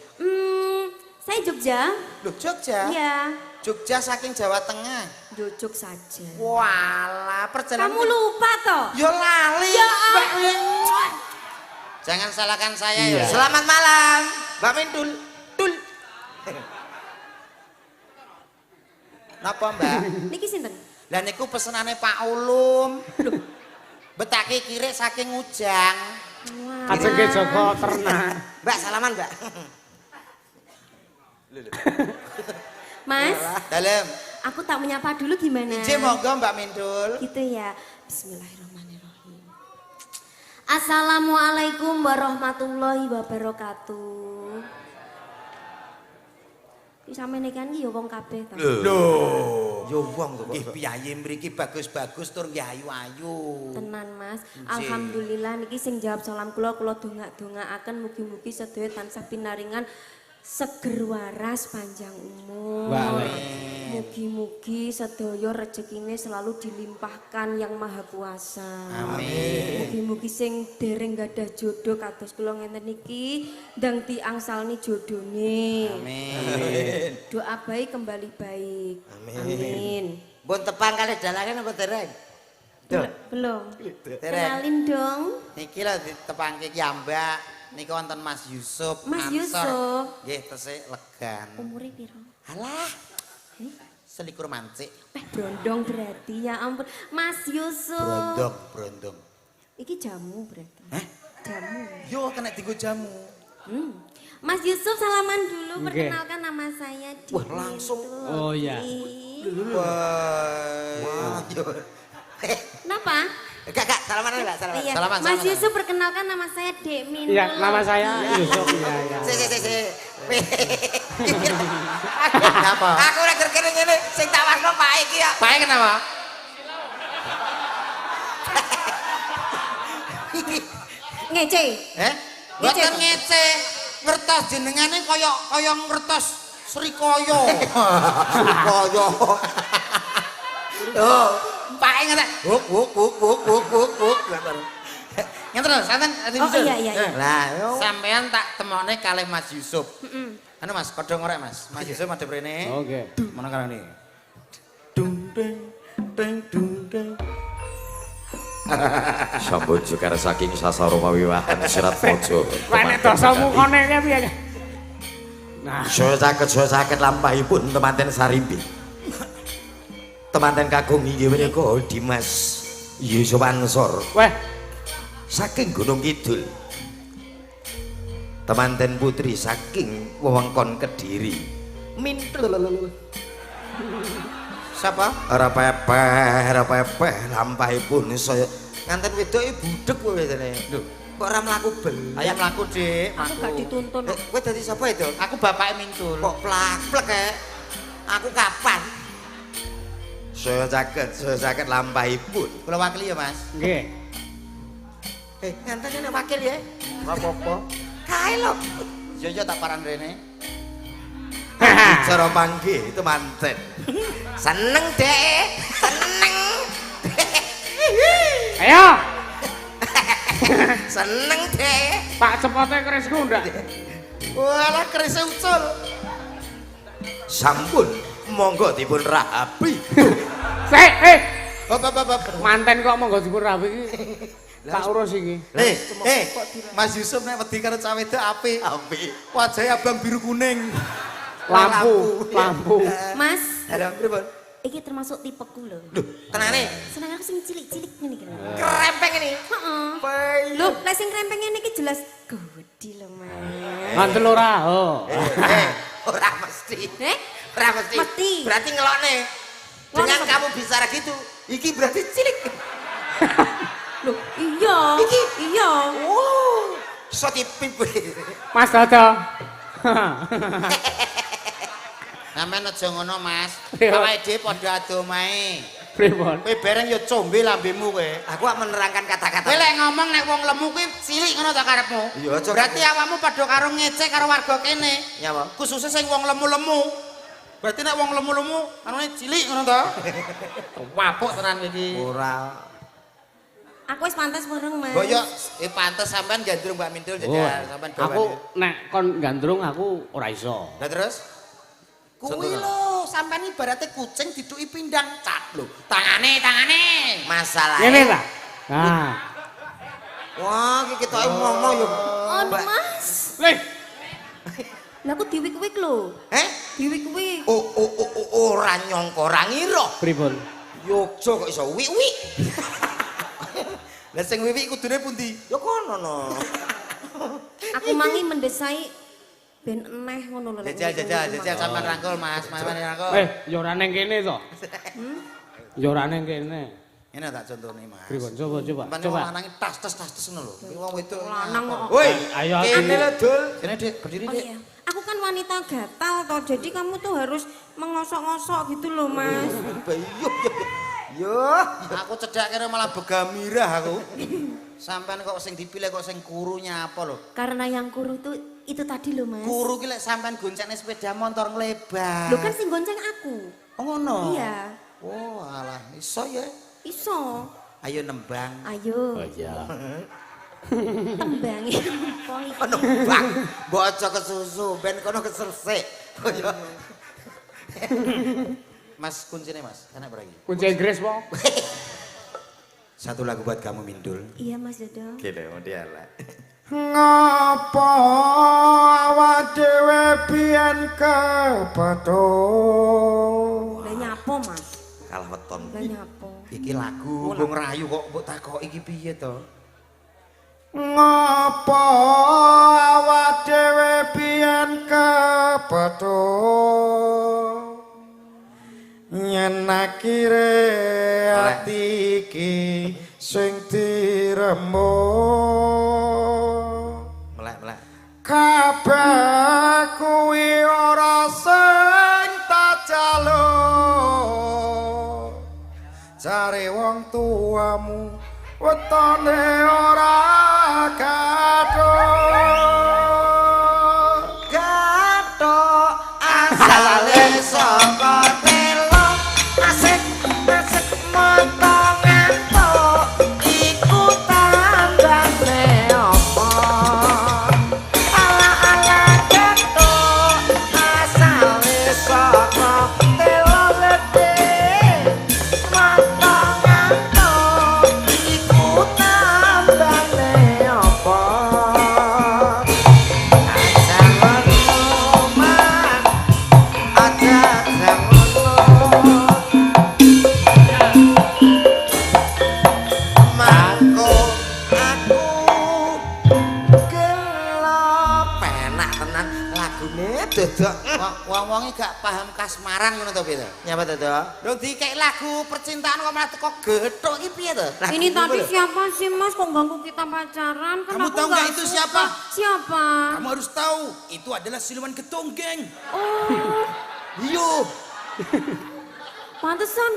Saya Jogja. Loh, Jogja? Iya. Jogja saking Jawa Tengah. Jujug saja. Walah, perjalanan. Kamu lupa toh? Yo lali. Ya Mbak Min. Jangan salahkan saya Iya. ya. Selamat malam, Mbak Mindul. Tul. Napa, Mbak? Niki sinten? Lah niku pesenane Pak Ulum. Betake kirik saking Ujang. Ajeng ke Joko ternak. Mbak, salaman, Mbak. Mas, Dalem. aku tak menyapa dulu gimana? Ije monggo Mbak Mindul. Gitu ya. Bismillahirrahmanirrahim. Assalamualaikum warahmatullahi wabarakatuh. Iki sampeyan kan iki ya wong kabeh ta. Loh. Yo wong to kok. Nggih piyayi mriki bagus-bagus tur nggih ayu-ayu. Tenan Mas, alhamdulillah niki sing jawab salam kula dongak-dongakaken mugi-mugi sedaya tansah pinaringan seger waras panjang umur. Mugi-mugi sedaya rezekine selalu dilimpahkan yang maha kuasa. Amin. Mugi-mugi sing dereng gadah jodoh kados kula ngenten iki ndang diangsalni jodone. Amin. Doa baik kembali baik. Amin. Pun tepang kali dalangan apa dereng? Belum. Dereng. Kenalin dong. Niki lho ditepangke ki Mbak. Niki wonten Mas Yusuf. Mas Ansor. Yusuf. Nggih tesih legan. Umure piro? Alah. Selikur mancik. Brondong berarti ya ampun. Mas Yusuf. Brondong. Iki jamu berarti. Hah? Jamu. Yo kena dienggo jamu. Mas Yusuf salaman dulu, Oke. perkenalkan nama saya Dini. Wah, langsung. Oh iya. Wah. Kenapa? Gak, salaman Mbak, salaman. Iya. Salaman, Mas salaman. Yusuf perkenalkan nama saya Dek Minul. Iya, nama saya Yusuf. Iya, iya. Si. Kenapa? Aku ora gerkene ngene, sing tak wasno Pak iki ya. Pae kenapa? Ngece. Mboten ngece. Ngertos jenengane kaya ngertos Srikaya. Srikaya. Oh, pae ngene. Wuk. Ngeten lho, santen ati Oh, Yusuf. iya. Lah, yo. Sampean tak temokne kalih Mas Yusuf. Anu Mas, padha ngorek Mas. Mas Yusuf madhep rene. Oke. Mana karo ini? Dung deng. Sambut jekar saking Sasaroma Wiwahan Sirat Pojo. Nek dosamu kene piye? Nah, Saya sakit lampahipun temanten Sarimpi. Temanten kakung inggih menika Dimas Yusuf Ansor weh, saking Gunung Kidul. Temanten putri saking wewengkon Kediri. Mintul. Siapa? Ora pepeh lampahipun saya nganten wedoke budhek kowe wedene. Lho, kok ora mlaku bel. Ayo mlaku, Dik. Aku gak dituntun. Kowe dadi sapa itu? Aku bapake Mintul. Kok plak-plek Aku kapan? saya sakit lampahipun. Kula wakili ya, Mas. nggih. Nganten ngene wakil ya. Ora apa-apa. Kae lho. Yo tak paran rene. Cara panggih temanten. Seneng, Dek. Seneng. Ayo, Seneng, Dek. Pak cepote kerisku ndak? Walah keris ucul. Sampun monggo dipun rahapi. Sik, Hop. manten kok monggo dipun rapi iki. Tak urus iki. Mas Yusuf nek wedi karo cah wedok apik. Apik. Wajahe abang biru kuning. Lampu. Mas, Halo, pripun? iki termasuk tipeku lho. Tenane. Seneng aku sing cilik-cilik ngene iki lho. Krempeng ini. Heeh. Lho, lek sing krempeng ngene iki jelas gede lho, Mas. Mantel ora. Oh. Ora mesti. Ora mesti. Mesti. Berarti ngelokne. Dengan kamu bicara gitu, iki berarti cilik. Loh, iya. Iki? Iya. Wow. So dipip. Mas Dodo. Sampeyan aja ngono, Mas. Iya. Awake dhewe padha ado mae. Pripun? Kowe bareng ya combe lambemu kowe. Aku gak menerangkan kata-kata. Kowe lek ngomong nek wong lemu kuwi cilik ngono ta karepmu? Iya, Cok. Berarti awakmu padha karo ngecek karo warga kene. Ya, Pak. Khususnya sing wong lemu-lemu. Berarti nek wong lemu-lemu anune cilik ngono ta? Wapuk tenan iki. Ora. Aku wis pantes bareng, Mas. Mbok yo pantes sampean gandrung Mbak Mindul jajal sampean bawane. Aku nek kon gandrung aku ora iso. Lah terus? Kuwi lho, sampean ibaratnya kucing diduki pindang cat lho. Tangane. Masalahnya. Ngene ta? Nah. Wah, iki ketoke ngomong yo. Aduh, Mas. Lih. Lah aku diwik-wik lho. Diwik-wik. Ora nyangka, ora ngira. Pripun? Yogja kok iso wik-wik. Lah sing wiwik kudune pundi? Ya kono no. Aku mangi mendesai ben eneh ngono lho. Jajal sampean rangkul Mas, sampean rangkul. Ya ora ning kene to. Ya ora ning kene. Ngene tak contone Mas. Pripun? Coba. Coba lanang tas ngono lho. Kuwi wong wedok. Lanang kok. Woi, Ayo kene lho Dul. Kene Dik, berdiri Oh Dik. iya. Aku kan wanita gatal toh, jadi kamu tuh harus mengosok-ngosok gitu loh, Mas. Yo, aku cedak kira malah begamirah aku. Sampean kok sing dipilih kok sing kurunya apa lho? Karena yang kuru tuh itu tadi loh, Mas. Kuru ki lek sampean goncengne sepeda motor nglebar. Lo kan sing gonceng aku. Oh ngono. Iya. Oh, alah, iso ya. Iso. Ayo nembang. Ayo. Oh iya. Tembangi. Nembang. Bocah kesusu ben kono kesersik. Mas kuncinya Mas, enak beragi. Kunci Inggris po. Satu lagu buat kamu Mindul. Iya, Mas Dodo. Gile dia lah. Ngapa awak dhewe pian kepetho Lah nyapo, Mas. Kalah weton. Lah nyapo. Iki lagu mbok ngerayu kok mbok takoki iki piye to? Ngapa awak dhewe pian kepetho yen akhire ati iki sing dirembuk Melek. kabeh kuwi ora sing tak jaluk jare wong tuamu wetone ora Gathok asale saka telo asik motong antuk iku tambane apa ala gathok asale saka telo lete motong antuk iku tambane apa Wong-wonge gak paham kasmaran ngono to piye to? Nyapa to? Lho dikek lagu percintaan kok malah teko gethuk iki piye to? Ini tadi siapa sih, Mas? Kok ganggu kita pacaran? Kan Kamu aku tahu nggak nggak itu suka. siapa? Siapa? Kamu harus tahu, itu adalah siluman getonggeng. Oh, Iyo. pantesan.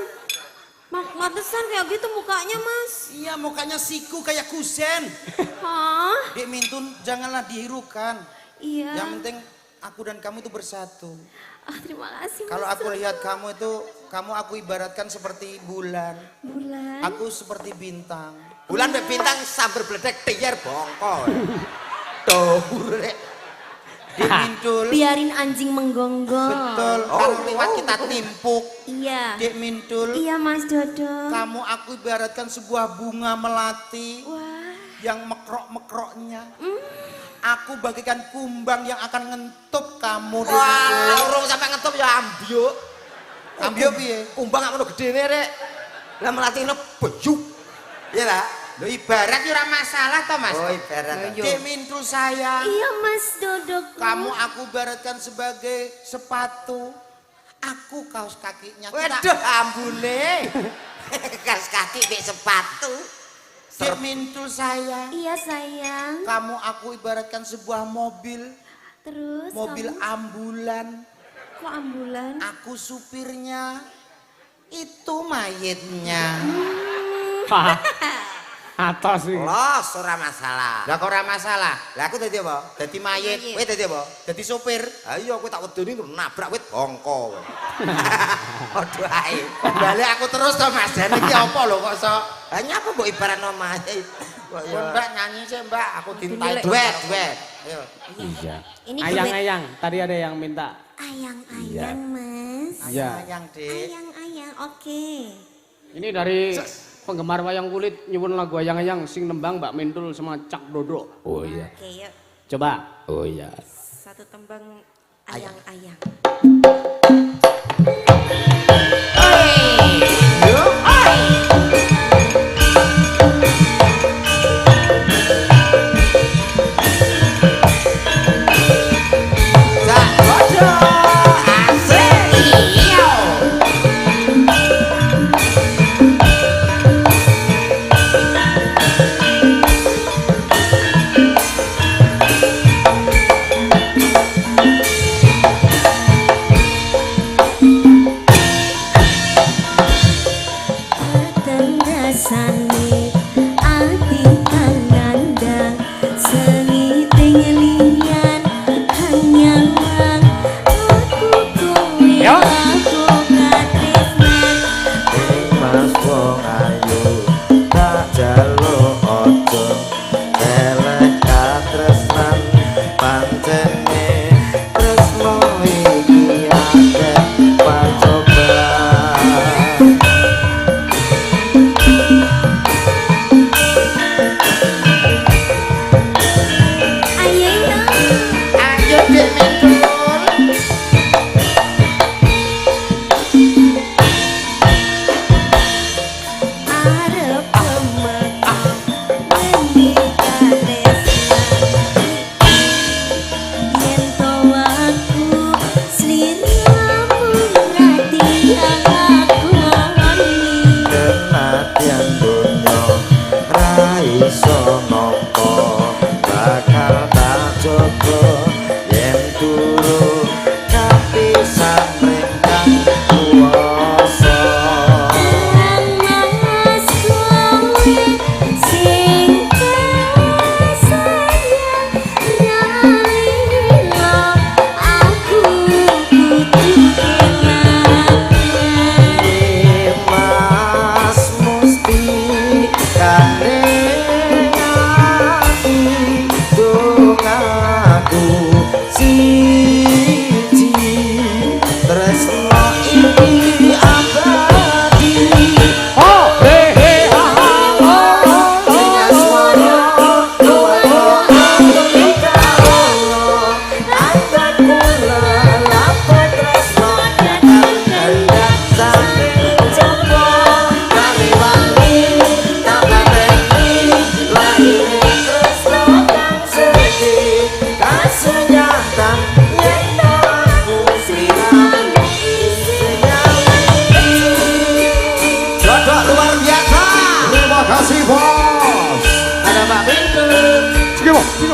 Pantesan kayak gitu mukanya, Mas. Iya, mukanya siku kayak kusen. Hah? Dek Mintun, janganlah dihirukan. Iya. Yang penting aku dan kamu itu bersatu. Ah, terima kasih, Kalau Mas aku Dodo. lihat kamu itu, kamu aku ibaratkan seperti bulan. Bulan. Aku seperti bintang. Bulan mbek bintang sambar bledek tiyer bongko. Tuh, rek. Dek Mintul. Biarin anjing menggonggong. Betul, kan lewat kita timpuk. Iya. Dek Mintul. Iya, Mas Dodo. Kamu aku ibaratkan sebuah bunga melati Wah. yang mekrok-mekroknya. Aku bagikan kumbang yang akan ngentup kamu. Dek Mintul. Wah, urung sampe ngetup ya ambyuk. Ambil piye? Kumbang gak ngono gedene rek. Lah melatihne bejuk. Iya lah. Lo ibarat ya ora masalah toh Mas. Oh, ibarat. Dek Mintul sayang. Iya, Mas Dodo. Kamu aku ibaratkan sebagai sepatu. Aku kaos kakinya. Waduh, ambune. Kaos kaki mek sepatu. Dek Mintul sayang. Iya, sayang. Kamu aku ibaratkan sebuah mobil. Terus Mobil kamu ambulan. kok ambulan? Aku supirnya. Itu mayitnya. Atos iki. Los ora masalah. Lah kok ora masalah. Lah aku dadi apa? Dadi mayit. Kowe dadi apa? Dadi sopir. Ha iya aku tak wedoni nabrak wit bongko. Aduh ae. Bali aku terus to Mas. Dan iki apa lho kok sok. Lah nyapa mbok ibaratno omahe. Kok ya. Mbak nyanyi sih Mbak, aku dintai Duet. Ayo. Iya. Ini Ayang-ayang, tadi ada yang minta. Ayang-ayang, Mas. Iya. Ayang, Dik. Ayang-ayang, oke. Ini dari penggemar wayang kulit nyuwun lagu ayang-ayang sing nembang Mbak Mintul sama Cak Dodo. Oh iya. Oke, yuk. Coba. Oh iya. Satu tembang ayang-ayang.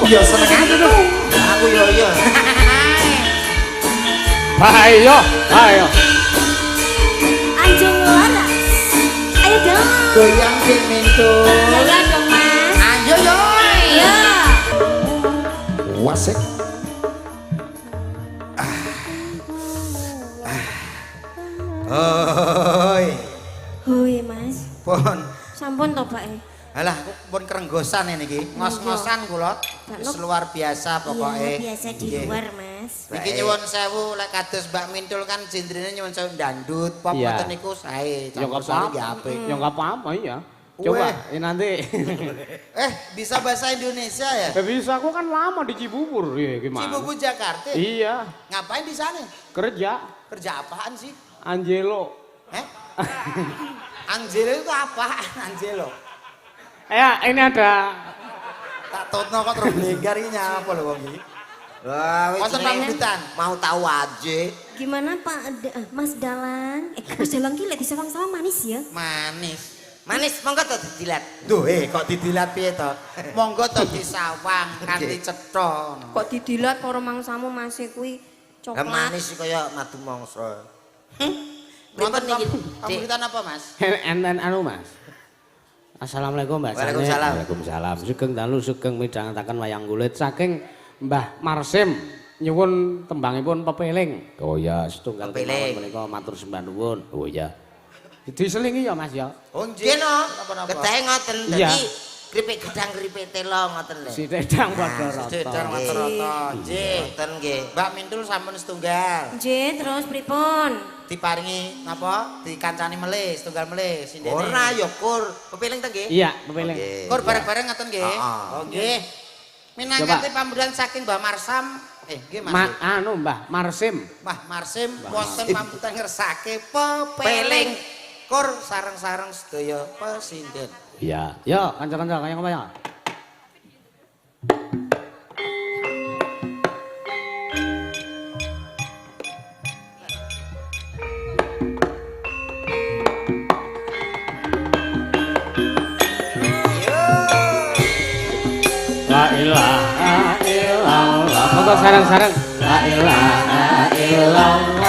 Iya seneng aja tuh. Aku yo yo. Ayo, ayo. Anjung waras. Ayo dong. Goyang Ki Mintul. Goyang dong, Mas. Ayo yo. Ayo. Wasik. Hoi. Hoi, Mas. Pun. Sampun to, Pak. Alah, aku pun kerenggosan ini ki. Ngos-ngosan kula. Wis luar biasa pokoke. Iya, biasa di luar, Mas. Iki nyuwun sewu lek kados Mbak Mintul kan jendrene nyuwun sewu dandut, pop ngoten niku sae. Ya enggak apa-apa. Ya enggak apa-apa iya. Coba ini nanti. Bisa bahasa Indonesia ya? Bisa, aku kan lama di Cibubur. Iya, gimana? Cibubur Jakarta? Iya. Ngapain di sana? Kerja. Kerja apaan sih? Angelo. Angelo itu apaan Angelo? Ya, ini ada. Tak totno kok terus blegar iki nyapa lho wong iki. Wah, wonten pamitan. Mau tahu aja. Gimana Pak Mas Dalang? Mas Dalang ki lek disawang-sawang manis ya? Manis. Manis, monggo to didilat. Duh, kok didilat piye to? Monggo to disawang kanthi cetha. Kok didilat para mangsamu masih kuwi coklat. Manis kaya madu mangsa. Wonten pamitan apa, Mas? Enten anu, Mas. Assalamualaikum Mbak Sani. Waalaikumsalam. Sugeng dalu sugeng midhangetaken wayang kulit saking Mbah Marsim nyuwun tembangipun pepeling. Oh ya, setunggal kemawon menika matur sembah nuwun. Oh ya. Diselingi ya Mas ya. Oh nggih no. Kedahe ngoten dadi kripik gedang kripik telo ngoten lho. Sidedang padha rata. Sidedang rata-rata. Nggih, ngoten nggih. Mbak Mintul sampun setunggal. Nggih, terus pripun? Diparingi napa? Dikancani melih, setunggal melih sindene. Ora ya kur, pepiling ta nggih? Iya, pepiling. Kur bareng-bareng ngoten nggih. Oh nggih. Minangkati pamburan saking Mbah Marsam, nggih Mas. Mbah Marsim. Mbah Marsim wonten pambutan ngersake pepeling. Kur sareng-sareng sedaya pesinden. Iya. Yo, kanca-kanca kaya apa ya? La ilaha illallah. Foto sareng-sareng. La ilaha illallah.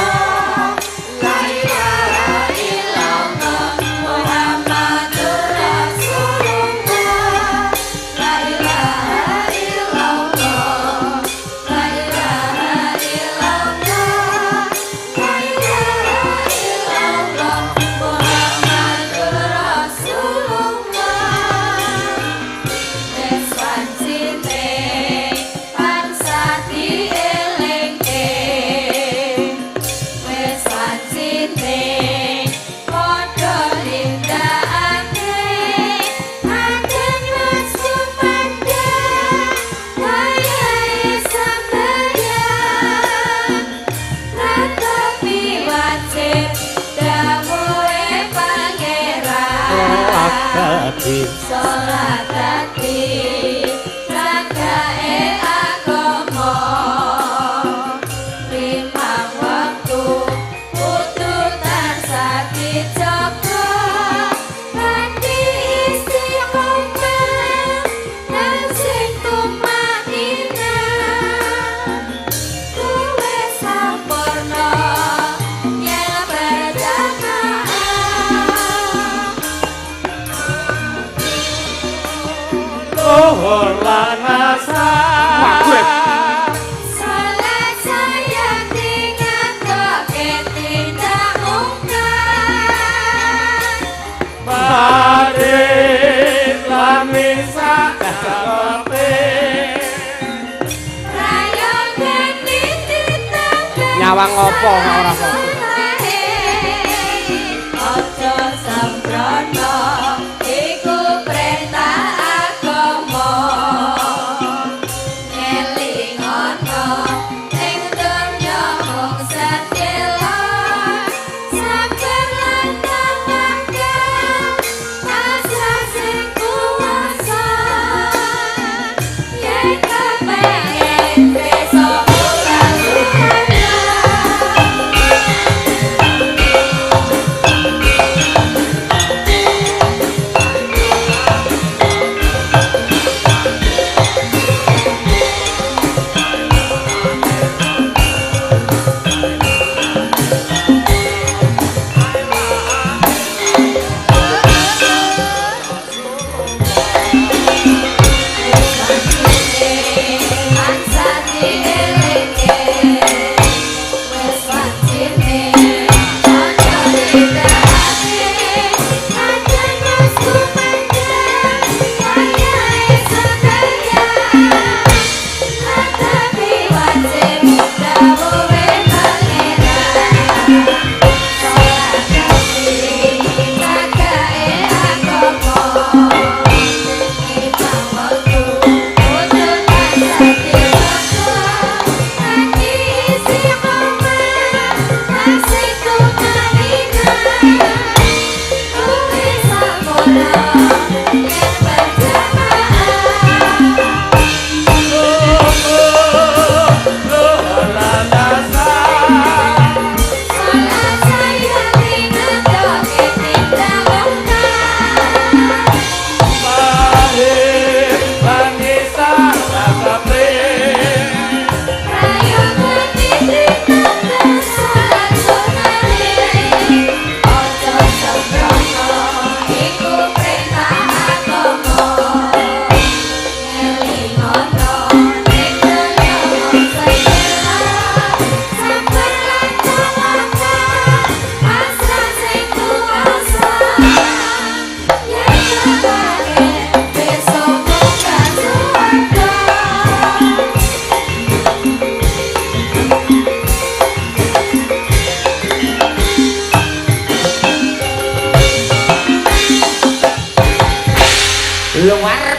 Salat ati ragae agama limang waktu kudu tansah dijaga ati istiqomah lan sing tumanina kuwe sampurna yen berjamaah. Luhur lan asar Salat saya dinyatoke tidak ungkap Badin lan misak karepe Rayon geni ditangga Nyawang opo ora apa Ojo sembrono iku perintah agama ngelingono ning donya mung sedhela sabar lan tawakal asas sing kuwasa yen kepengin besok ora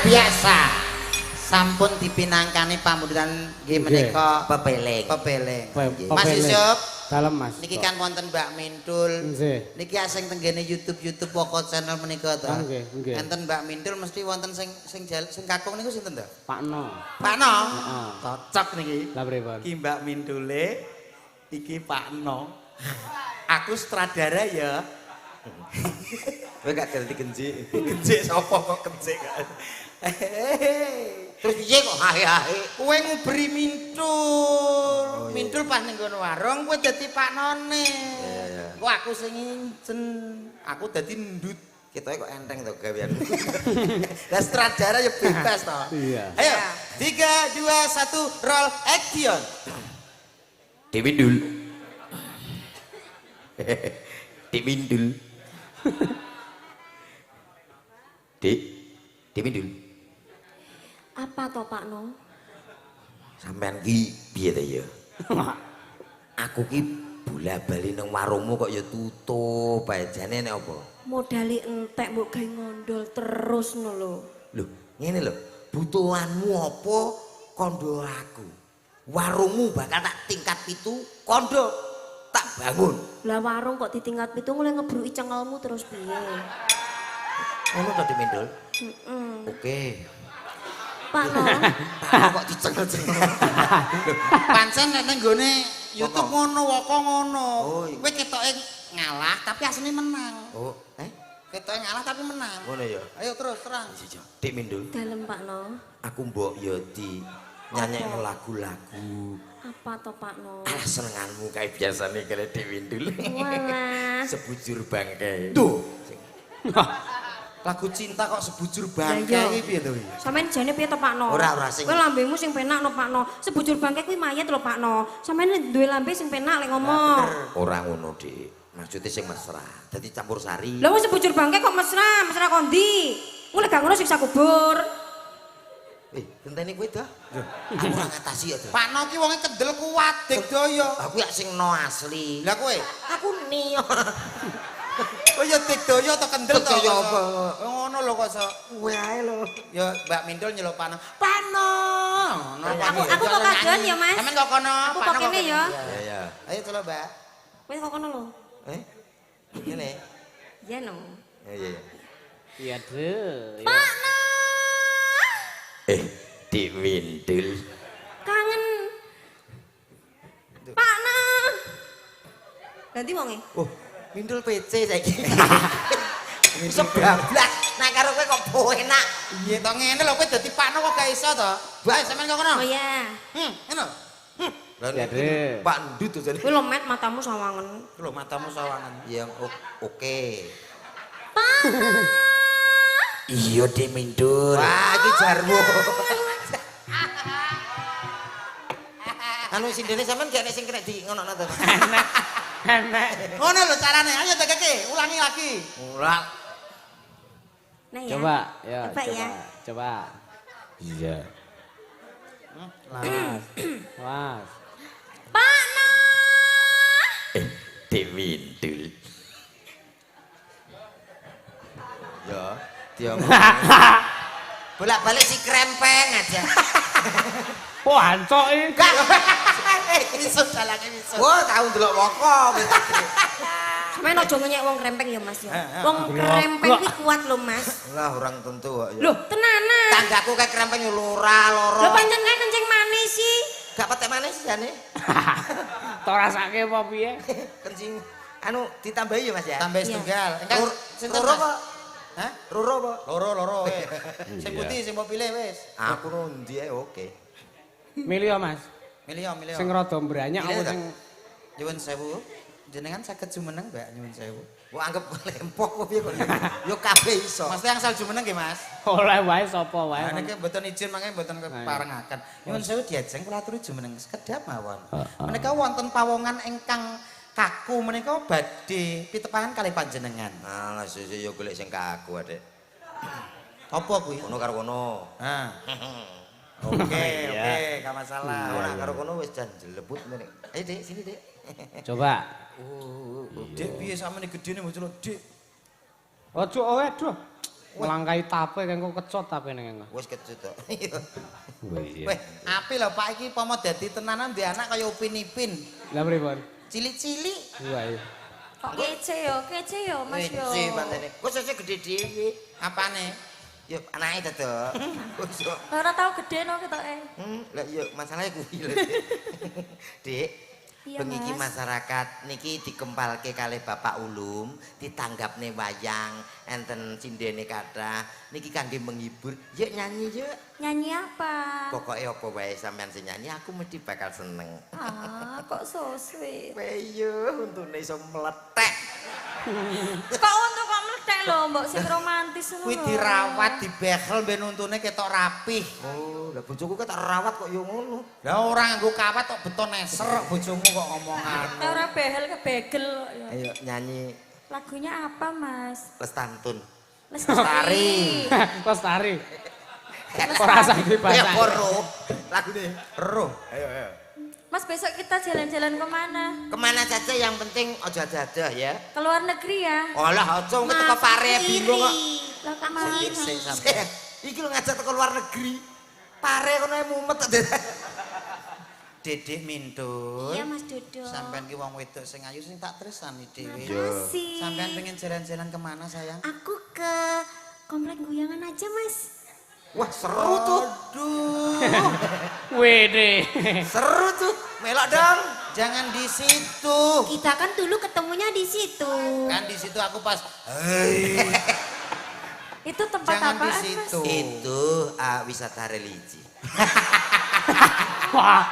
biasa sampun dipinangkani pamundutan nggih menika pepeleng. Mas Yusuf, dalem Mas. niki kan wonten Mbak Mintul. Nggih. Niki asing tenggene YouTube pokok channel menika to. Nggih. Enten Mbak Mintul mesti wonten sing kakung niku sinten to? Pak No. Pak No. Heeh. Cocok niki. Lah pripun? Iki Mbak Mintule, iki Pak No. Aku sutradara ya. Kowe gak ganti genjik. Genjik sapa kok genjik kan. Terus piye kok hae-hae? Kowe nguberi Mintul. Mintul pas ning kono warung kowe dadi Pak None. Kok aku sing ngincen. Aku dadi ndut. Ketoke kok enteng to gawean. Lah sutradara ya bebas to. Iya. Ayo, 3 2 1 roll action. Dimindul. Dimindul. Dimindul. Apa toh Pak No? Sampean ki piye ta ya? Aku ki bola-bali nang warungmu kok ya tutup bae jane nek apa? Modali entek mbok gawe ngondol terus ngono lho. Lho, ngene lho. Butuhanmu apa kondo aku? Warungmu bakal tak tingkat 7, kondo tak bangun. Lah warung kok ditingkat 7 mulai ngebruki cengelmu terus piye? Ngono to Dimindul? Heeh. Oke. Pak No. Kok dicengel-cengel. Pancen nek ning gone YouTube ngono woko ngono. Oh, iya. Kowe ketoke ngalah tapi asline menang. Oh, Ketoke ngalah tapi menang. ngono ya. Ayo terus terang. Dik Mindul, Dalem Pak No. aku mbok ya di nyanyekno lagu-lagu. Apa toh Pak No? Alah senenganmu kae biasane kene Dik Mindul. Walah. Sebujur bangkai. Duh. Lagu cinta kok sebujur bangkai iki piye to iki? Sampeyan jane piye to Pak No? Ora sing. Kowe lambemu sing penak no Pak No. Sebujur bangke kuwi mayat lho Pak No. Sampeyan duwe lambe sing penak lek ngomong. Ora ngono, Dik. Maksudnya sing mesra. Dadi campur sari. Lha wong sebujur bangke kok mesra, mesra kondi. Mulai gak ngono siksa kubur. Genteni kowe dah. Aku ora ngatasi ya, Dik. Pak No ki wonge kendel kuat dik daya. Aku ya sing no asli. Lah kowe? Aku nio. Oh ya dik daya atau kendel to? Dik daya apa? Ngono lho kok sok. Kowe ae lho. Ya Mbak Mindul nyeluk Pak No. Pak No. Aku kok kagen ya, Mas. Sampeyan kok kono. Aku kok kene ya. Ya. Ayo coba Mbak. Kowe kok kono lho. Ngene. Ya no. Ya. Iya, Dek. Pak No. Dik Mindul. Kangen. Pak No. Ganti wonge. Oh, Mindul PC saiki. Sebablas. Nek karo kowe kok enak. Iya to ngene lho kowe dadi Pak No kok gak iso to? Bae sampeyan kok kono. Oh ya. Ngono. Iya, Dek. Pak Ndut to jane. Kowe lho met matamu sawangen. Lho matamu sawangan. Ya oke. Pak. Iya Dik Mindul. Wah, iki jarwo. Anu sindene sampean gak nek sing kena di ngono to. Enak. Ngono lho carane. Ayo tegeke, ulangi lagi. Ora. Nah ya. Coba, ya, Coba ya. Coba. Iya. Was. Pak No. Dik Mindul. Ya, dia bolak-balik si krempeng aja. Oh, hancok iki. Iso dalane iso. Wah, tau ndelok woko. Sampeyan aja ngenyek wong krempeng ya Mas ya. Wong krempeng kuwi kuat lho Mas. Lah orang tentu kok ya. Lho, tenanan. Tanggaku kayak krempeng yo loro. Lho pancen kae kencing manis sih. Gak petek manis jane. Tok rasake apa piye? Kencing anu ditambahi ya Mas ya. Tambah setunggal. Engkang sinten Loro Mas? kok. Hah? Loro apa? Loro wis. Sing putih sing mbok pilih wis. Aku nundi ae oke. Milih ya, Mas. Milih. Sing rada mbranyak Milih apa ta? sing Nyuwun sewu. Jenengan saged jumeneng, Mbak, nyuwun sewu. Kok anggap lempok kok piye kok. Yo kabeh iso. Mas yang asal jumeneng nggih, Mas. oleh wae sapa wae. Nah, niki mboten izin mangke mboten keparengaken. Nyuwun sewu diajeng kula aturi jumeneng sekedhap mawon. Menika wonten pawongan ingkang kaku menika badhe pitepangan kalih panjenengan. Alah sesuk yo golek sing kaku, Adik. Apa kuwi? Kono karo kono. Nah. Oke, gak masalah. Ora karo kono wis jan jelebut ngene. Ayo Dik, sini Dik. Coba. Dik piye sampeyan gedene bocah Dik? Ojo waduh. Melangkai tape kan kok kecot tape ning engko. Wis kecut to. Oh iya. Weh, apik lho Pak iki pomo dadi tenanan di anak kaya Upin Ipin. Lah pripun? Cilik-cilik. Wah iya. Kok kece yo Mas yo. Wis mantene. Kok sesuk gede dhewe. Apane? Yo anake to. Wis. Ora tau gede no ketoke. Lah yo masalahnya kuwi lho. Dik. Iya, Bengi iki Mas. masyarakat niki dikempalke kalih Bapak Ulum, ditanggapne wayang, enten cindene kathah. Niki kangge menghibur. Yuk nyanyi yuk. Nyanyi apa? Pokoknya apa wae sampean sing nyanyi aku mesti bakal seneng. Ah, kok so sweet. Weyo untune iso meletek. Kok untuk kok mlethek lho, mbok sing romantis ngono. Kuwi dirawat, dibehel ben untune ketok rapih. Oh, lah bojoku ketok rawat kok yo ngono. Lah ora nganggo kawat kok beton neser bojomu kok ngomongan. Ora behel kebegel kok ya. Ayo nyanyi Lagunya apa, Mas? Lestantun. Lestari. Lestari. Ora sampe Ya bahasa. koro. Lagune. Ero. Mas besok kita jalan-jalan kemana? Kemana saja yang penting ojo ada ya. Ke luar negeri ya? Olah ojo keteko pare bingung kok. Lah kemana? Sing sampe. Iki lho ngajak teko luar negeri. Pare kono mumet. Dedek Mindul. Iya Mas Dodo. Sampean ki wong wedok sing ayu sing tak tresani dhewe. Makasih. Sampean pengen jalan-jalan kemana sayang? Aku ke komplek Guyangan aja Mas. Wah seru tuh. Aduh. Wede. Seru tuh. Melok dong. Jangan di situ. Kita kan dulu ketemunya di situ. Kan di situ aku pas hei. Itu tempat Jangan di apaan situ. Mas? Itu wisata religi. Wah.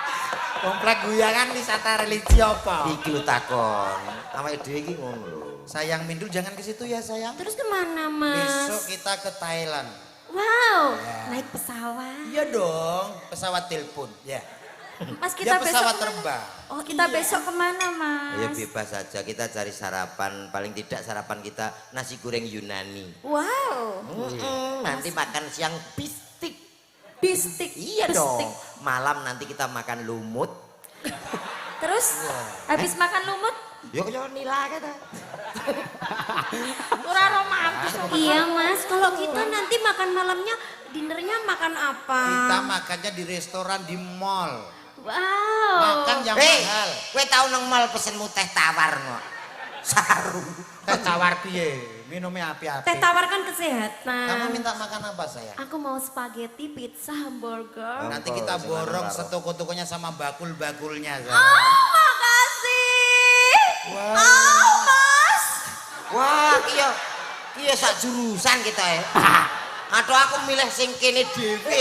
Komplek Guyangan wisata religi apa? Iki lho takon. Awake dhewe iki ngono lho. Sayang Mindul jangan ke situ ya sayang. Terus kemana Mas? Besok kita ke Thailand. Wow, naik pesawat. Iya dong, pesawat telepon. Ya. Mas Ya kita besok pesawat kemana? terbang. Oh kita besok kemana Mas? Ya bebas saja kita cari sarapan. Paling tidak sarapan kita nasi goreng Yunani. Wow, Nanti makan siang bistik. bistik. Iya Bistik. dong. Malam nanti kita makan lumut. Terus habis makan lumut? Yo kaya nila kata. Ora romantis. Iya Mas, kalau kita nanti makan malamnya, dinernya makan apa? Kita makannya di restoran di mall. Wow. Makan yang Hei, mahal. kowe tau nang mall pesenmu teh tawar kok. Saru. Teh tawar piye? Minumnya api-api. Teh tawar kan kesehatan. Kamu minta makan apa sayang? Aku mau spaghetti, pizza, hamburger. Nanti kita borong setoko-tokonya sama bakul-bakulnya sayang. Oh, makasih. Wah. Oh, Mas. Wah, iya sak jurusan kita ya. Atau aku milih sing kene dhewe.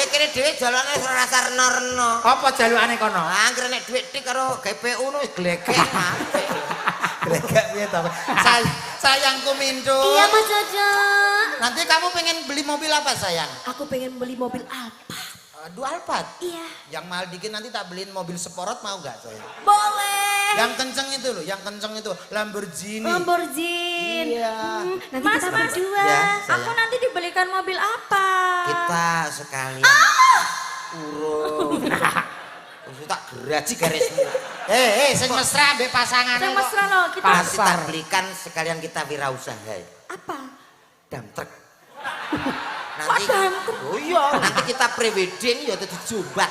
Kene dhewe jalane rasa reno-reno. Apa jalukane kono? Angger nek dhuwit tik karo GPU nu wis glegek. Gregek piye to? Sayangku Mindul. Iya Mas Jojo. Nanti kamu pengen beli mobil apa sayang? Aku pengen beli mobil Alphard. Dua Alphard. Iya. Yang mahal dikit nanti tak beliin mobil sport mau gak sayang? Boleh. Yang kenceng itu loh, yang kenceng itu Lamborghini. Lamborghini. Iya. Nanti kita berdua. Ya, sayang. Aku nanti dibelikan mobil apa? Kita sekalian urung. Wis tak geraji garismu. Sing mesra ambek pasangan. Yang mesra loh, kita Nanti tak belikan sekalian kita wirausaha. apa? Dam truk. Kok dam truk? Oh iya, nanti kita prewedding ya dadi jobat.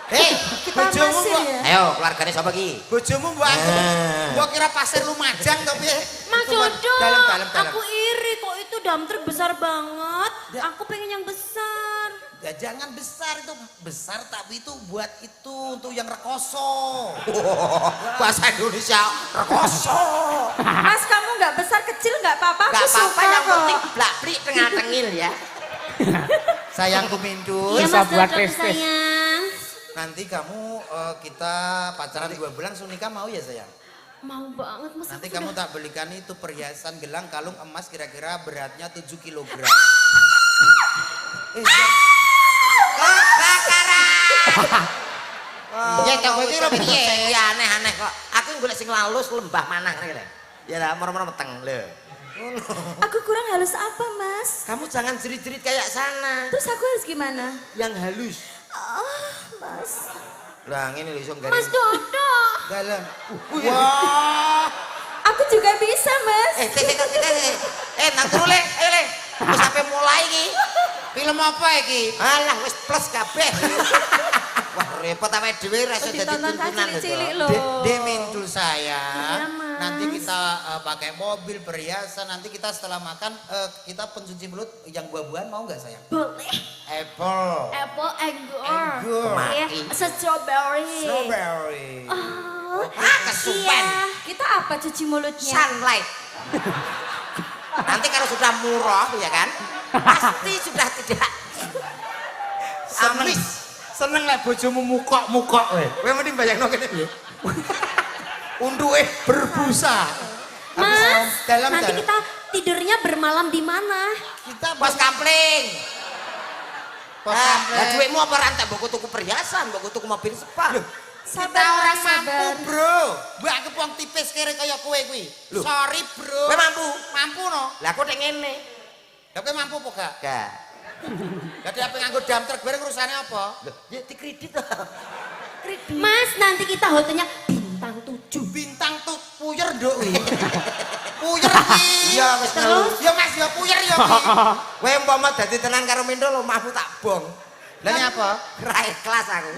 Kita bojomu masih kok- ya. Ayo, keluargane sapa ki? Bojomu mbok anggap. Gua kira pasir Lumajang to piye? Mas Jojo, Dalam. aku iri kok itu dam truk besar banget. Aku pengen yang besar. Ya jangan besar itu besar tapi itu buat itu untuk yang rekoso. Bahasa Indonesia rekoso. Mas kamu nggak besar kecil nggak apa-apa. Gak Aku apa-apa suka yang kok. penting blak-blik tengah-tengil ya. Sayangku Mindul. Iya Bisa Mas buat Jojo tes-tes. sayang. Nanti kamu kita pacaran 2 bulan sunika mau ya sayang? Mau banget Mas. Nanti aku kamu udah- tak belikan itu perhiasan gelang kalung emas kira-kira beratnya 7 kg. Ya tau kowe iki lho piye? Aneh-aneh kok. Aku golek sing lalus lembah manang ngene. Ya lah moro-moro meteng lho. Aku kurang halus apa Mas? Kamu jangan jerit-jerit kayak sana. Terus aku harus gimana? Yang halus. Oh, Mas. Lah ngene lho iso Mas garis. Dodo. Dalam. Wah. Aku juga bisa Mas. Nang turu le. Ayo Wis sampe mulai iki. Film apa iki? Alah wis plus kabeh. Wah repot awake dhewe ra iso dadi Ditonton tuntunan cilik-cilik lho. lho. Demintul saya. Iya, Mas. Nanti kita pakai mobil perhiasan. Nanti kita setelah makan kita pencuci mulut yang buah-buahan mau nggak sayang? Boleh. Apple. Apple anggur. Anggur. Ya, strawberry. Strawberry. Oh, kesupen. iya. Kita apa cuci mulutnya? Sunlight. Nanti kalau sudah murah ya kan, pasti sudah tidak Seneng. Seneng lah bojomu mukok-mukok we. Kowe mending bayangno kene piye? Unduke berbusa. Mas, dalam nanti kita tidurnya bermalam di mana? kita pos kampling. Pos Lah kampling. duitmu apa rantai mbok tuku perhiasan, mbok tuku mobil spa. Kita Sabar, orang Mas, mampu, sabar. Bro. Mbak aku wong tipis kere kaya kowe kuwi. Sorry, Bro. Kowe mampu? Mampu no. Lah aku nek ngene. Lah kowe mampu apa gak? Gak. Jadi apa nganggo dam truk bareng urusane apa? Ya dikredit to. Mas, nanti kita hotelnya bintang 7. Bintang tuh puyer nduk kuwi. Puyer iki. Iya wis Terus? Ya Mas, ya puyer ya iki. Kowe umpama dadi tenan karo Mindo lho mahmu tak bong. Lah ini apa? Ra ikhlas aku.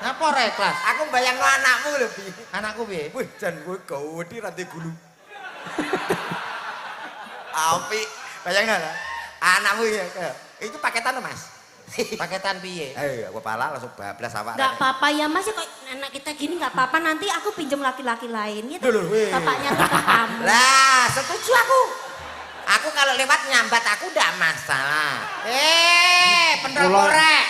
Apa ora kelas? Aku bayangno anakmu lho Bi. Anakku piye? Wih jan kowe gawedi rantai gulu. Api, bayangno lah. Anakmu ya itu paketan Mas. Paketan piye? Ayo kepala langsung bablas awak. Gak apa-apa ya Mas, ya kok anak kita gini gak apa-apa. Nanti aku pinjam laki-laki lain ya. Loh, weh. Bapaknya ke kamu. Lah, setuju aku. Aku kalau lewat nyambat aku ndak masalah. Pendol korek.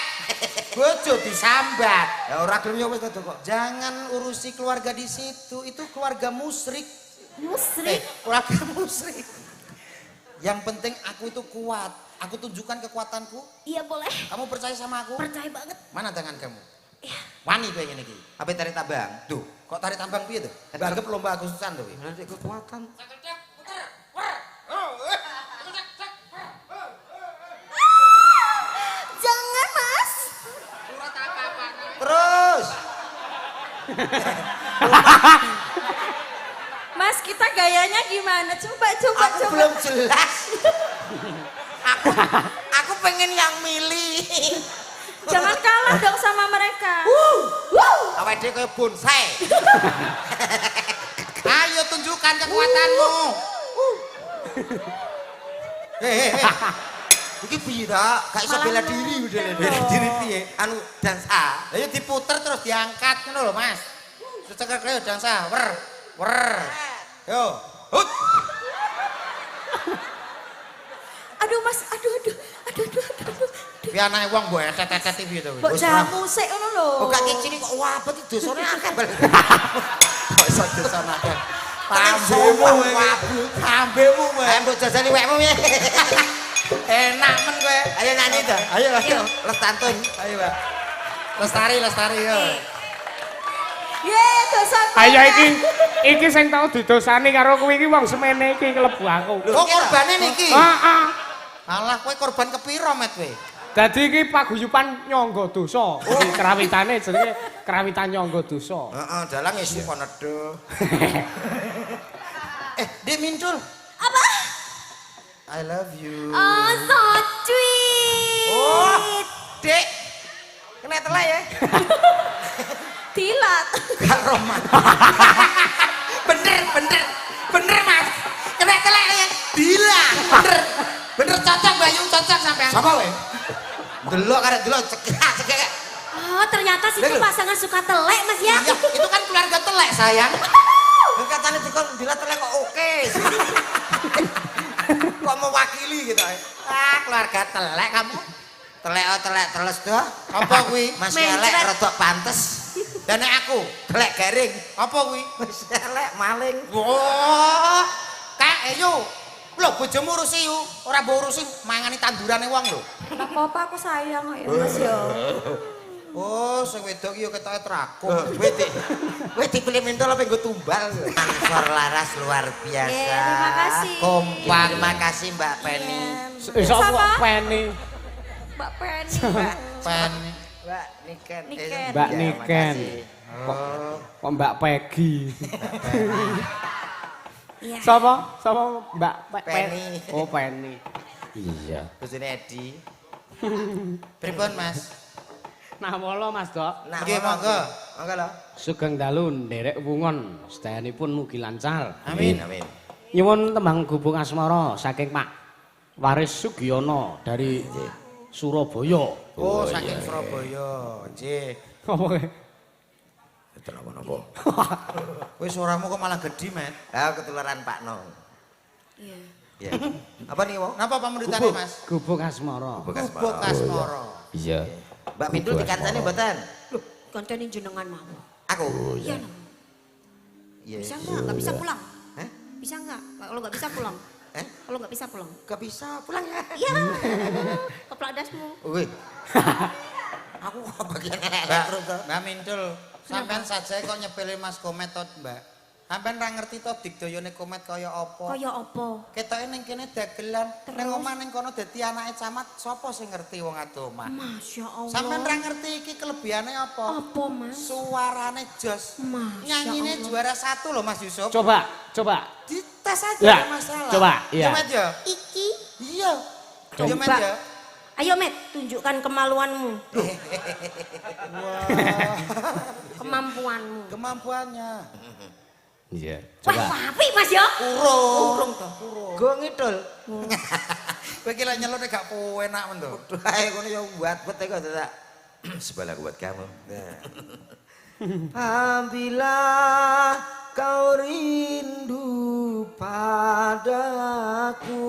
Bojo disambat. Ya ora gelem ya wis kok. Jangan urusi keluarga di situ. Itu keluarga musyrik. Musrik. Keluarga musyrik. Yang penting aku itu kuat. Aku tunjukkan kekuatanku. Iya boleh. Kamu percaya sama aku? Percaya banget. Mana tangan kamu? Ya. Wani kowe ngene iki. Apa tarik tambang? Tuh, kok tarik tambang piye tuh? Anggap lomba Agustusan tuh. Nanti kekuatan. Jangan Mas. Terus. Mas, kita gayanya gimana? Coba. Aku belum jelas. aku pengen yang milih. Jangan kalah dong sama mereka. Awake dhewe kaya bonsai. Ayo tunjukkan kekuatanmu. Iki piye ta? Gak iso Malah bela diri udah nonton. bela diri piye? Anu dansa. Ayo diputer terus diangkat ngono lho, Mas. Terus cekel kowe dansa. Wer. Yo. Hut. Aduh Mas, aduh. Piye anake wong mbok etet-etet piye to Mbok kuwi? jamu sik ngono lho. Oh gak kecil kok wabet iki dosane akeh bal. Kok iso dosane akeh. Ambemu Ambemu kowe. Ayo mbok jajani wekmu piye? Enak men kowe. Ayo nyanyi to. Ayo. Lestantun. Ayo, Pak. Lestari yo. Ye, dosa. Ayo iki sing tau didosani karo kowe iki wong semene iki klebu aku. Oh, korbane niki. Heeh. Alah kowe korban kepiro met kowe? Dadi iki paguyuban nyangga dosa. Iki kerawitane jenenge kerawitan nyangga dosa. Heeh, dalang isu konedo. Dek Mintul. Apa? I love you. Oh, so sweet. Oh, Dek. Kena telek ya. Dilat. Gak roman. Bener Mas. Kena telek ya. Bilang. Bener cocok Bayu, cocok sampean. Sapa kowe? Delok karek delok cekek. Oh, ternyata situ pasangan suka telek Mas ya. Ya, itu kan keluarga telek sayang. Katane dikon dilat telek kok oke. Kok mewakili gitu. Keluarga telek kamu. Telek terus doh. Apa kuwi? Mas Mencret. elek rodok pantes. Dan nek aku Telek garing. apa kuwi? Mas elek maling. Wah. Kak, ayo. Lho bojomu urusi yu, ora mbok urusi mangani tandurane wong lho. Enggak apa-apa, aku sayang kok ya Mas ya. Oh, sing wedok iki yo ketoke trakung. Kowe dipilih mentol apa nggo tumbal. Ansor laras luar biasa. Terima kasih. Kompak. Terima kasih Mbak Penny. Iso Siapa? kok peni. Mbak Penny. Pen. Mbak Niken. Niken. Mbak Ya, Niken. makasih. Kok Mbak Peggy. Iya. Sapa? Mbak Penny. Oh, Penny. Iya. Bojone Edi. Pripun, Mas? Nah, wala Mas Dok. Nggih, monggo. Monggo lho. Sugeng dalu nderek wungon, sedayanipun mugi lancar. Amin. Amin. Nyuwun tembang gubuk asmara saking Pak Waris Sugiono dari Surabaya. Oh, saking Surabaya. Nggih. Apa kowe? Kenapa-napa? Kowe suaramu kok malah gedhi, Met. Ah ketularan Pak Nong. Iya. Iya. Apa nih, Wong? Napa pamrentane, Mas? Gubuk asmara. Gubuk Asmara. Iya. Mbak Mindul dikancani mboten? Loh, koncone jenengan mau. Aku. Iya, Nom. Iya. Bisa nggak bisa pulang? Hah? Bisa nggak? Kalau nggak bisa pulang. Eh? Kalau nggak bisa pulang. Gak bisa pulang ya. Iya. Keplak dasmu. Wih. Aku kok bagian elek Mbak, terus to. Mbak Mindul, sampean saja kok nyepele Mas Komet to, Mbak. Sampean ra ngerti to digdayane Komet kaya apa? Kaya apa? Ketoke ning kene dagelan, ning omah ning kono dadi anake camat, sapa sing ngerti wong ado omah? Masya Allah. Sampean ra ngerti iki kelebihane apa? Apa, Mas? Suarane jos. Masya Nyanyine Allah. juara 1 loh Mas Yusuf. Coba. Dites aja Ya, gak masalah. coba, iya. Ya, Met ya? Iki. Iya. Ya, Met ya? Ayo, Met, tunjukkan kemaluanmu. Kemampuanmu. Kemampuannya. Iya. Wah, apik, Mas ya? Urung toh. Go ngidul. Kowe iki lek nyeluk nek gak enak men to. Duh ae ngono ya buat kok tak. Sebelah buat kamu. Apabila kau rindu padaku,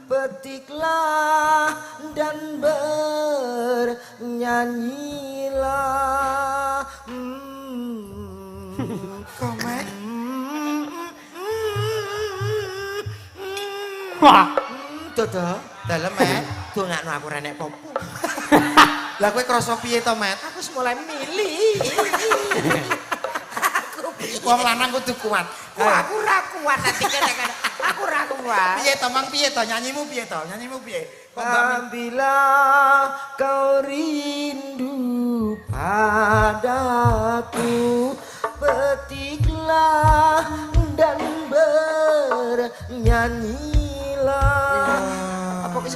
petiklah dan bernyanyilah. Komet. Wah. Dodo, Dalem, Met. dongakno aku renek popo. Lah kowe krasa piye to, Met? Aku mulai milih. Wong lanang kudu kuat. Wah, aku ra kuat nanti kadang-kadang. Aku ra kuat. Piye to, Mang? Piye to? Nyanyimu piye to? Nyanyimu piye? Kok Mbak Min- Apabila kau rindu padaku, petiklah dan bernyanyilah. Apa kok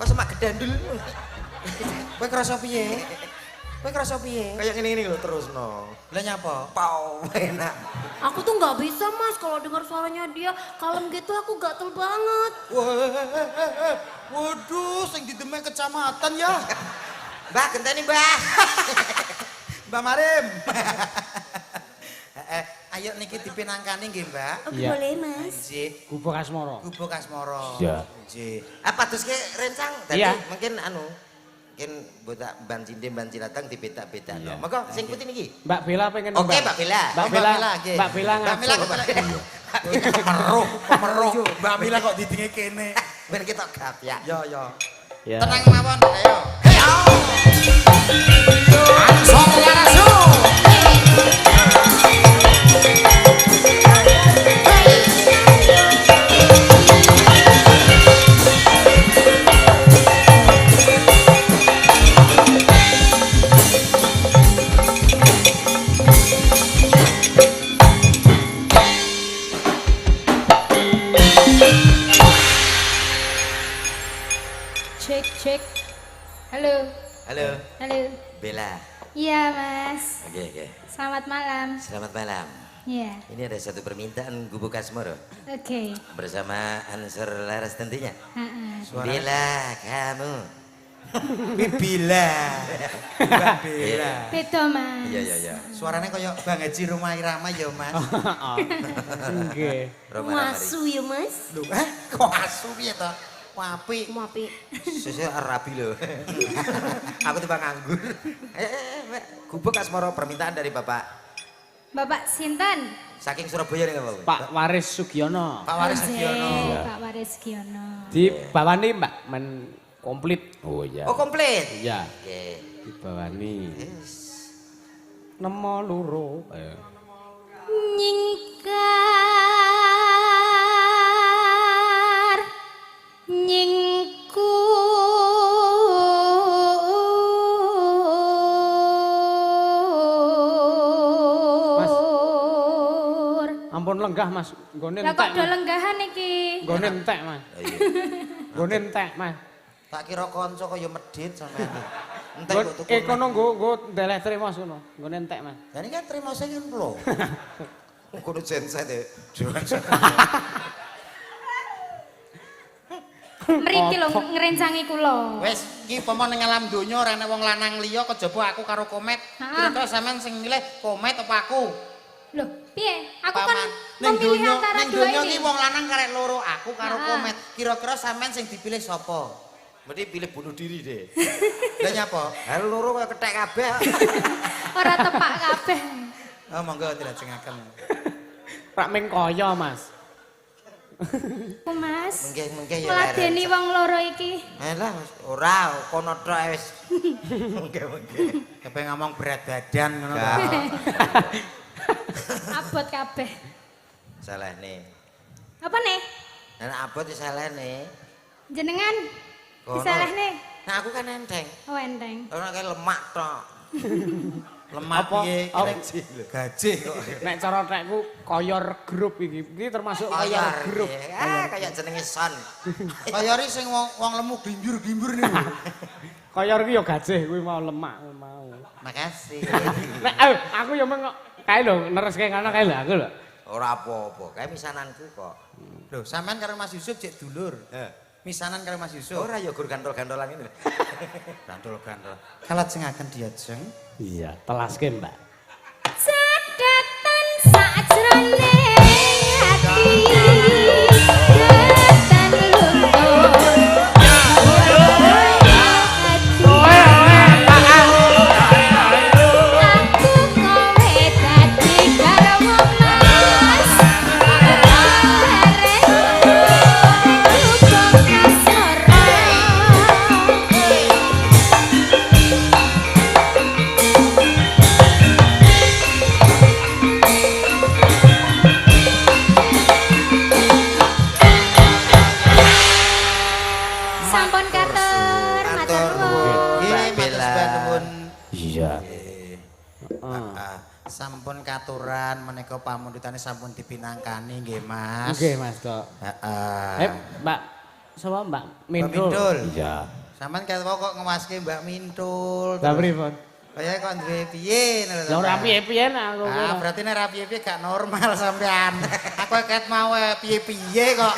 sama gedandul? Kowe krasa piye? Kowe krasa piye? Kayak gini lho terus no. Lah nyapa? Pau enak. Aku tuh nggak bisa, Mas, kalau dengar suaranya dia kalem gitu aku gatel banget. Waduh, sing didemek kecamatan ya. Mbak, genteni Mbak. Mbak Marim. Ayo niki dipinangkani nggih, Mbak. Oh, Iya. boleh, Mas. Nggih. Gubuk asmara. Gubuk Asmara. Iya. Nggih. Apa terus ke rencang? Tadi Iya. mungkin mungkin botak ban cinde ban cilatang dibeta-beta. Iya. Maka sing putih niki. Mbak Bella pengen Oke, Mbak Bella. Mbak Bella. nggih. Mbak Bella Mbak Bella ngatur. Meruh. Mbak Mila kok didinge kene. Ben kita gap ya. Yo yo. Ya. Tenang mawon, ayo. Cek. Halo. Halo, Halo. Bella. Iya, Mas. Oke. Selamat malam. Selamat malam. Iya. Ini ada satu permintaan Gubuk Asmara Oke. bersama Ansor Laras tentunya. Heeh. Bella, kamu. Bila. Mbak Bella. Beto, Mas. Iya. Suaranya kayak Bang Haji Rumah Irama ya, Mas. Nggih. Muasu ya, Mas. Lho, kok asu piye to? Apik. Mau apik. Susu Arabi loh. Aku tiba nganggur. Mbak. Gubuk Asmara permintaan dari Bapak. Bapak Sinten. Saking Surabaya nih Bapak. Pak Waris Sugiono. Pak Waris Oke, Sugiono. Pak Waris Giono. Dibawani Mbak men komplit. Oh iya. Oh komplit. Iya. Oke. Dibawani. Yes. Nemo loro. Nyingkar. Nyingkur. Ampun lenggah Mas. Nggone Lah kok entek. do Mas. lenggahan iki? Nggone entek Mas. Oh, iya. Nggone entek, Mas. Tak kira kanca kaya medhit sampean. Entek kok tuku. Kono nggo ndeleh tremos kono. Nggone entek, Mas. Lah ini kan terima saya kan lho. Kudu genset ya. Mriki lho ngrencangi kula. Wes iki pomo ning alam donya ora ana wong lanang liya kejaba aku karo Komet. Kira-kira sampean sing milih Komet apa aku? Loh, piye? Aku kan ning memilih donya antara ning dua donya ini. iki wong lanang karek loro, aku karo Komet. Kira-kira sampean sing dipilih sapa? Berarti pilih bunuh diri deh. Lah nyapa? Ha loro kaya kethek kabeh. Ora tepak kabeh. Oh monggo dilajengaken. Rak ming kaya, Mas. Ku Mas. Mengke ya. Ngladeni wong loro iki. Alah ora kono tok wis. Mengke. Kepe ngomong berat badan ngono to. Abot kabeh. Salahne. Apa nih? Nek abot ya salahne. Jenengan Kono. disalahne. Nah aku kan enteng. Oh enteng. Ora kaya lemak tok. Lemak piye? Gaji kok. Nek cara tekku koyor grup iki. Iki termasuk koyor grup. Kayak jenenge son. Kayari sing wong lemu gimbur-gimbur niku. Koyor iki ya gajih kuwi mau lemak mau. Makasih. Nek aku ya meng kae lho nereske ngono kae lho aku lho. Ora apa-apa, kae misananku kok. Lho, sampean karo Mas Yusuf cek dulur. Misanan karo Mas Yusuf. Ora ya gur gantol-gantolan ini. Gantol-gantol. Kalajengaken diajeng. Iya, telaske, Mbak. Sedatan sajroning ati. Ketan luntur. Aku kowe dadi garwa Mas. Sampun katur, matur nuwun. Nggih, matur nuwun. Iya. Sampun katuran menika pamundhutane sampun dipinangkani nggih, Mas. Nggih, Mas, Dok. Heeh. Mbak sapa Mbak Mintul. Mintul? Iya. Sampeyan kok ngewaske Mbak Mintul. Lah pripun? Kaya kok duwe piye ngono Lah ora piye-piye aku. Ah, berarti nek ra piye-piye gak normal sampean. Aku ket mau piye-piye kok.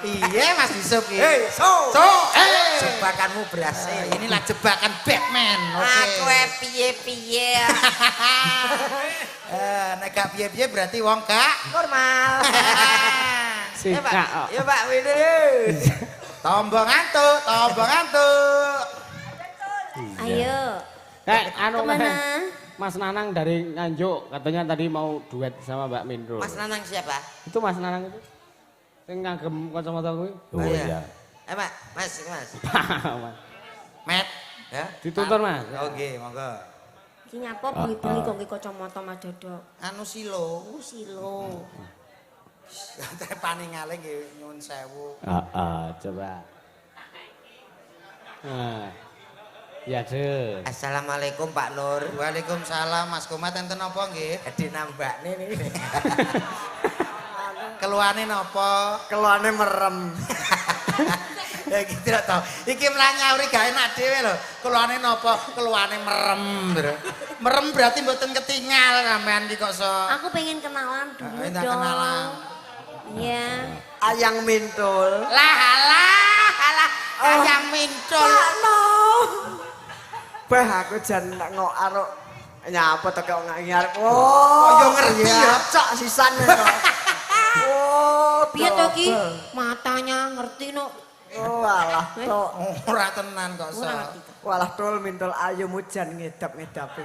Piye Mas Yusuf iki? Hei, so. Jebakanmu berhasil. Inilah jebakan Batman. Aku piye-piye. Nek gak piye-piye berarti wong gak Normal. Sikak. Ya Pak Winus. tombong antuk, tombong antuk. Ayo. Anu Kemana? Mas Nanang dari Nganjuk katanya tadi mau duet sama Mbak Mintul. Mas Nanang siapa? Itu Mas Nanang itu. Sing ngagem kacamata kuwi. Oh iya. Pak, Mas. Mas. Met, Ya. Dituntun, Mas. oke, monggo. Iki nyapa bengi-bengi kok nggih kacamata Mas Dodok. Anu silo. Oh silo. Trepane ngalih nggih nyuwun sewu. Coba. Nah. Ya, Dek. Assalamualaikum Pak Nur. Waalaikumsalam Mas Komat enten napa nggih? Di nambakne niki. Keluane napa? Keluane merem. Ya iki tidak tau. Iki mlanyauri gak enak dhewe lho. Keluane napa? Keluane merem. Merem berarti mboten ketinggal sampean iki kok so. Aku pengen kenalan dulu Minta dong. kenalan. Iya. Ayang Mintul. Lah ayam Mintul. Bah aku jan ngok aruk nyapa to kok ngarep. Kaya ngerti ya. Cok sisan to. Oh, Piye to ki? Matanya ngerti no. Oh, alah tok. Ora tenan kok so. Walah tol Mintul ayu mujan ngedap-ngedapi.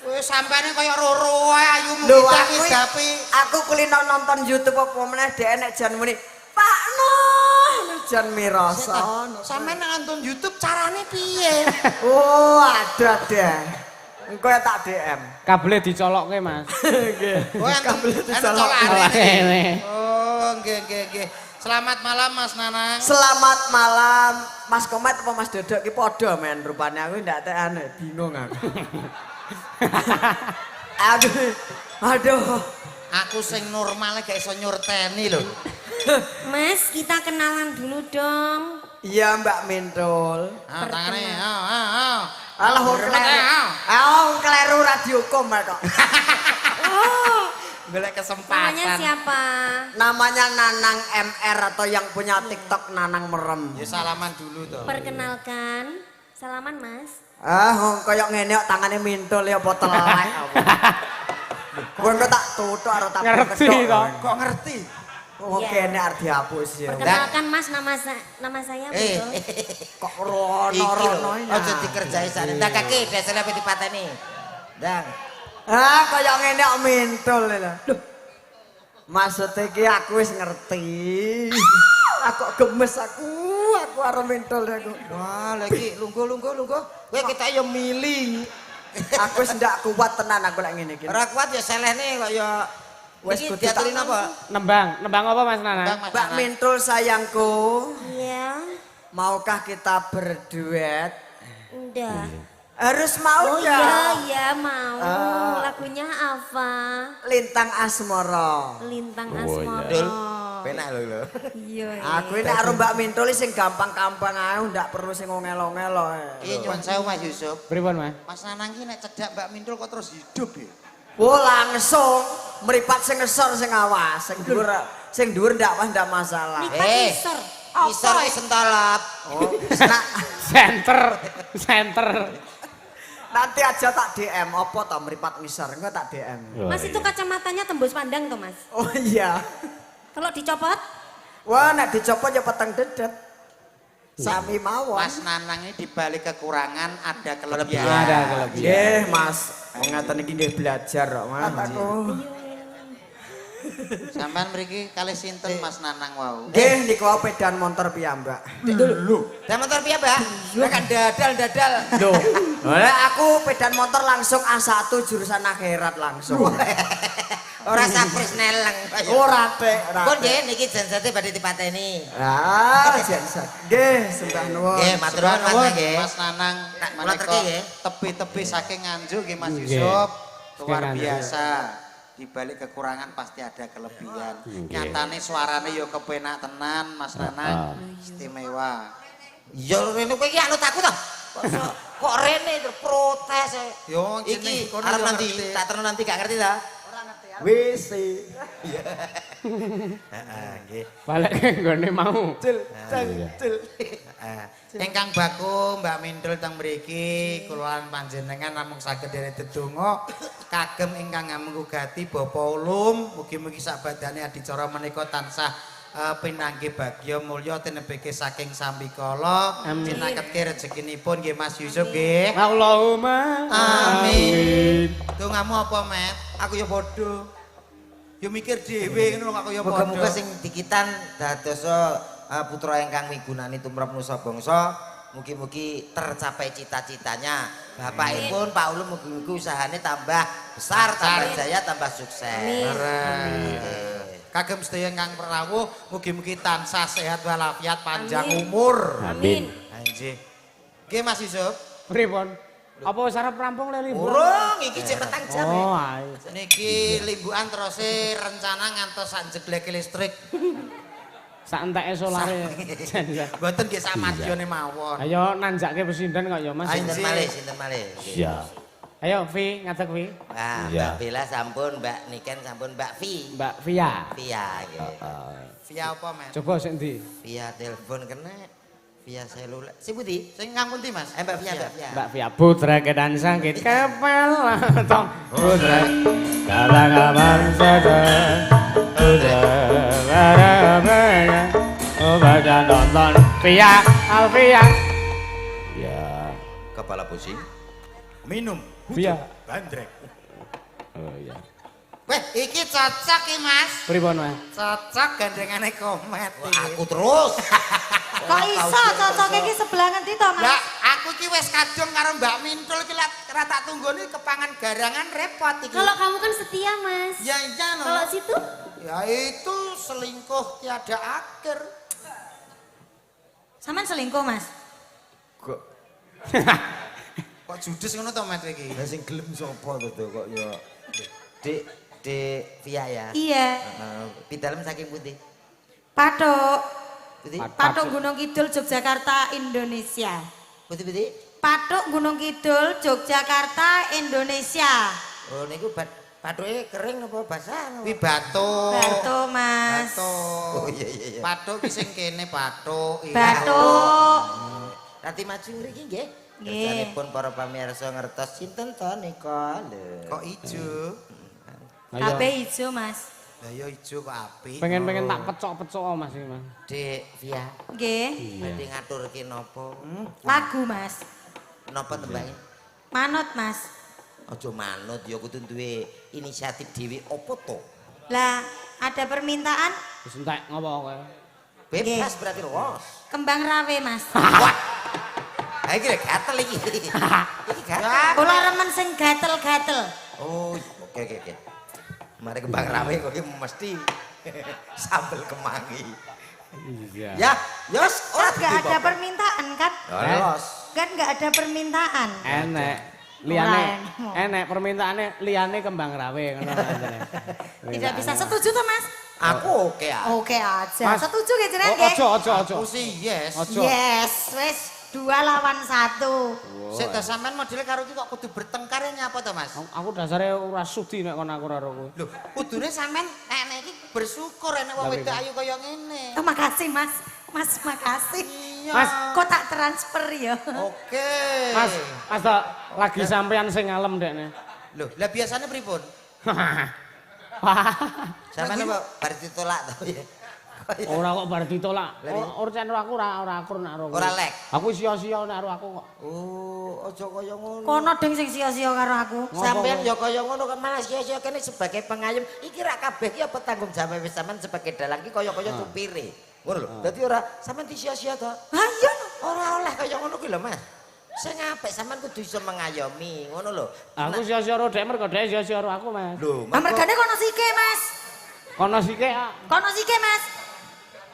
Wis sampene kaya roro ae ayumu Lho, ngedapi. aku kulino nonton YouTube apa meneh dhek nek jan muni Pak Nur jan mirasa. Sampeyan nonton YouTube carane piye? Oh, ada deh. Engko tak DM. Kabele dicolokke, Mas. Nggih. Oh, Kabel dicolok. Oh, nggih. Selamat malam Mas Nanang. Selamat malam Mas Komet apa Mas Dodok ki padha men rupane aku ndak tekane bingung aku. Aduh. Aku sing normale gak iso nyurteni lho. Mas, kita kenalan dulu dong. Iya Mbak Mintul. Tangane, ayo. Alah wong kleru radio kom kok. Oh, Golek namanya kesempatan. siapa? Namanya Nanang MR atau yang punya TikTok Nanang Merem. Ya salaman dulu toh. Perkenalkan. Salaman, Mas. Wong koyo ngene kok tangane Mintul ya apa telek. Kowe kok tak tutuk karo tak Ngerti ketok. kok. Kok ngerti? Wong Iya. kene arep dihapus ya. Perkenalkan Mas, nama saya betul. Kok Iki lho, rono-rono ya. aja dikerjai sakne. Ndak kaki desel apa dipateni. Ndang. Koyo ngene kok Mintul lho. Loh. Maksud iki aku wis ngerti. Aku gemes aku karo Mintul aku. Wah, lagi lungguh. Kowe kita yo milih. Aku wis ndak kuat tenan aku lek ngene iki. Ora kuat ya selehne kok ya Wes iki kudu diaturin tak apa? Nembang apa Mas Nana? Mbak Mintul sayangku, Iya. maukah kita berduet? Udah. Harus mau Oh ya. iya mau. Lagunya apa? Lintang Asmara. Lintang Oh, iya. Asmara. Penak lho. Iya. Aku ini karo Mbak Mintul sing gampang-gampang ae, ndak perlu sing ngel-ngel. Iki nyuwun sewu Mas Yusuf. Pripun Mas? Mas Nanang ki nek cedak Mbak Mintul kok terus hidup ya. Oh langsung meripat sing ngesor sing awas, sing dhuwur ndak masalah. Lipat isor. Isor ki sentolop. Oh, nah, Center. nanti aja tak DM apa to meripat ngisor, engko tak DM. Mas itu kacamatanya tembus pandang tuh Mas. Oh iya. Kalau dicopot? Wah, nek dicopot ya peteng dedet. Sami mawon. Mas Nanang ini dibalik kekurangan ada kelebihan. Ada kelebihan. Nggih, Mas. Ngeten iki nggih belajar kok, Mas. Sampean mriki kalih sinten Mas Nanang wau? Nggih, niku pedan motor piyambak. Dan motor piye, Mbak? Nek kan dadal. Loh, aku pedan motor langsung A1 jurusan akhirat langsung. Ora sapris neleng. Ora tek, ora. Pun nggih niki janjate badhe dipateni. Ah, jenset. Nggih, sembah nuwun. Nggih, matur nuwun Mas nggih. Mas Nanang Kula menika terki nggih. tepi-tepi saking Nganjuk nggih Mas Nggih. Yusuf. Luar Saking Nganjuk. biasa. Di balik kekurangan pasti ada kelebihan. Nyatane suarane yo kepenak tenan Mas Nanang. Istimewa. Ya rene kowe iki anut aku to. Kok rene terus protes. Yo Iki arep nanti tak terus nanti gak ngerti ta? WC. Heeh, nggih. Balik nggone mau. Cil, cil. Ingkang baku Mbak Mintul teng mriki kula panjenengan namung saged dherek dedonga kagem ingkang ngamungkugati Bapa Ulum mugi-mugi sak badane adicara menika tansah pinanggih bagya mulya tinebeke saking sambikala cinaketke rezekinipun nggih Mas Yusuf nggih. Allahumma Amin. Dongamu apa, Met? Aku ya padha. Ya mikir dhewe ngono kok aku ya padha. Muga-muga sing dikitan dadosa putra ingkang migunani tumrap nusa bangsa, mugi-mugi tercapai cita-citanya. Bapakipun Pak Ulum mugi-mugi usahane tambah besar, tambah jaya, tambah sukses. Amin. Kagem sedaya ingkang rawuh mugi-mugi tansah sehat walafiat panjang umur. Amin. Ha nggih. Nggih Mas Yusuf. Pripun? Apa wis arep rampung le liburan? Urung iki cek petang jam. Oh, ae. Niki limbukan terus rencana ngantos sak jegleke listrik. Sak enteke solare. Mboten nggih sak madyane mawon. Ayo nanjake pesinden kok ya Mas. Sinten malih. Siap. Ayo Vi, ngadeg Vi. Wah, Iya. Mbak Bella sampun, Mbak Niken sampun, Mbak Vi. Mbak Via. Via nggih. Via apa, Met? Coba sik ndi? Via telepon kena, via seluler. Si Budi? Sing ngangkun ndi, Mas? Mbak Via. Mbak Via putra kedan sangkit kepel tong putra kala kabar saja putra barabaya oh baca nonton Via Alvia Ya. Kepala pusing. Minum. Via Bandrek. oh iya Weh, iki cocok iki, Mas. pripun Mas Cocok gandengane komet iki. Aku terus. Kok iso cocok iki sebelah ngendi to, Mas? Lah, aku iki wis kadung karo Mbak Mintul iki lak tak tunggoni kepangan garangan repot iki. Kalau kamu kan setia Mas. ya iya no. Kalau situ? Ya itu selingkuh tiada akhir. Sampean selingkuh, Mas? Kok judes ngono to, Met iki? Lah sing gelem sapa to kok ya. Dik Via ya. Iya. Pidalem saking putih. Pathuk. Budi. Pathuk Gunung Kidul Yogyakarta Indonesia. Budi. Pathuk Gunung Kidul Yogyakarta Indonesia. Oh niku pathuke kering apa basah? Kuwi bathuk. Bathuk, Mas. Bathuk. Oh iya. Bathuk ki sing kene bathuk. Bathuk. Nanti maju mriki nggih. Nggih. Kerjanipun para pamirsa ngertos sinten to nika lho. Kok ijo? Kabeh ijo, Mas. Lah ya ijo kok apik. Pengen tak pecok-pecok Mas iki, Mas. Dik Via. Nggih. Badhe ngaturke napa? Lagu, Mas. Napa tembake? Manut, Mas. Aja manut ya kudu duwe inisiatif dhewe apa to? Lah, ada permintaan Wis entek ngopo kowe? Bebas berarti los. kembang rawe, Mas. Wah. Ha iki lek gatel iki. Iki gatel. Kula remen sing gatel-gatel. Oh, oke. Mari kembang rawe kok iki mesti sambel kemangi. Iya. Ya, yos ora Kan nggak ada permintaan kan? los. Kan nggak ada permintaan. Enek. Enek permintaane liyane kembang rawe ngono jane. Tidak bisa setuju toh, Mas? Aku oke ya. Oke aja. Mas. Setuju nggih jenengan nggih? Ojo. Aku sih yes. Ojo. Yes, wis 2 lawan 1. Sik ta sampean modele karo iki kok kudu bertengkar ya nyapa to, Mas? Aku dasare ora sudi nek kon aku karo kowe. Lho, kudune sampean nek iki bersyukur enek wong wedok ayu kaya ngene. Oh, makasih, Mas. Mas, makasih. Iya. Mas. Kok tak transfer ya? Oke. Mas tok lagi sampean sing ngalem dekne. Lho, lah biasane pripun? Sampeyan apa bar ditolak to ya? Ora kok bar ditolak. Urcen aku ora akur nek karo kowe. Ora lek. Aku sia-sia nek karo aku kok. Oh, aja kaya ngono. Kono ding sing sia-sia karo aku. Sampeyan ya kaya ngono kok malah sia-sia kene sebagai pengayom. Iki ra kabeh ki apa tanggung jawab wis sampean sebagai dalang ki kaya-kaya tupire. Ngono lho. Dadi ora sampean disia-sia to. Ha iya. Ora oleh kaya ngono kuwi lho, Mas. Sing apik sampean kudu iso mengayomi, ngono lho. Aku sia-sia karo dhek mergo dhek sia-sia karo aku, Mas. Lho, Lah mergane kono sike, Mas. Kono sik kok. Kono sike, Mas.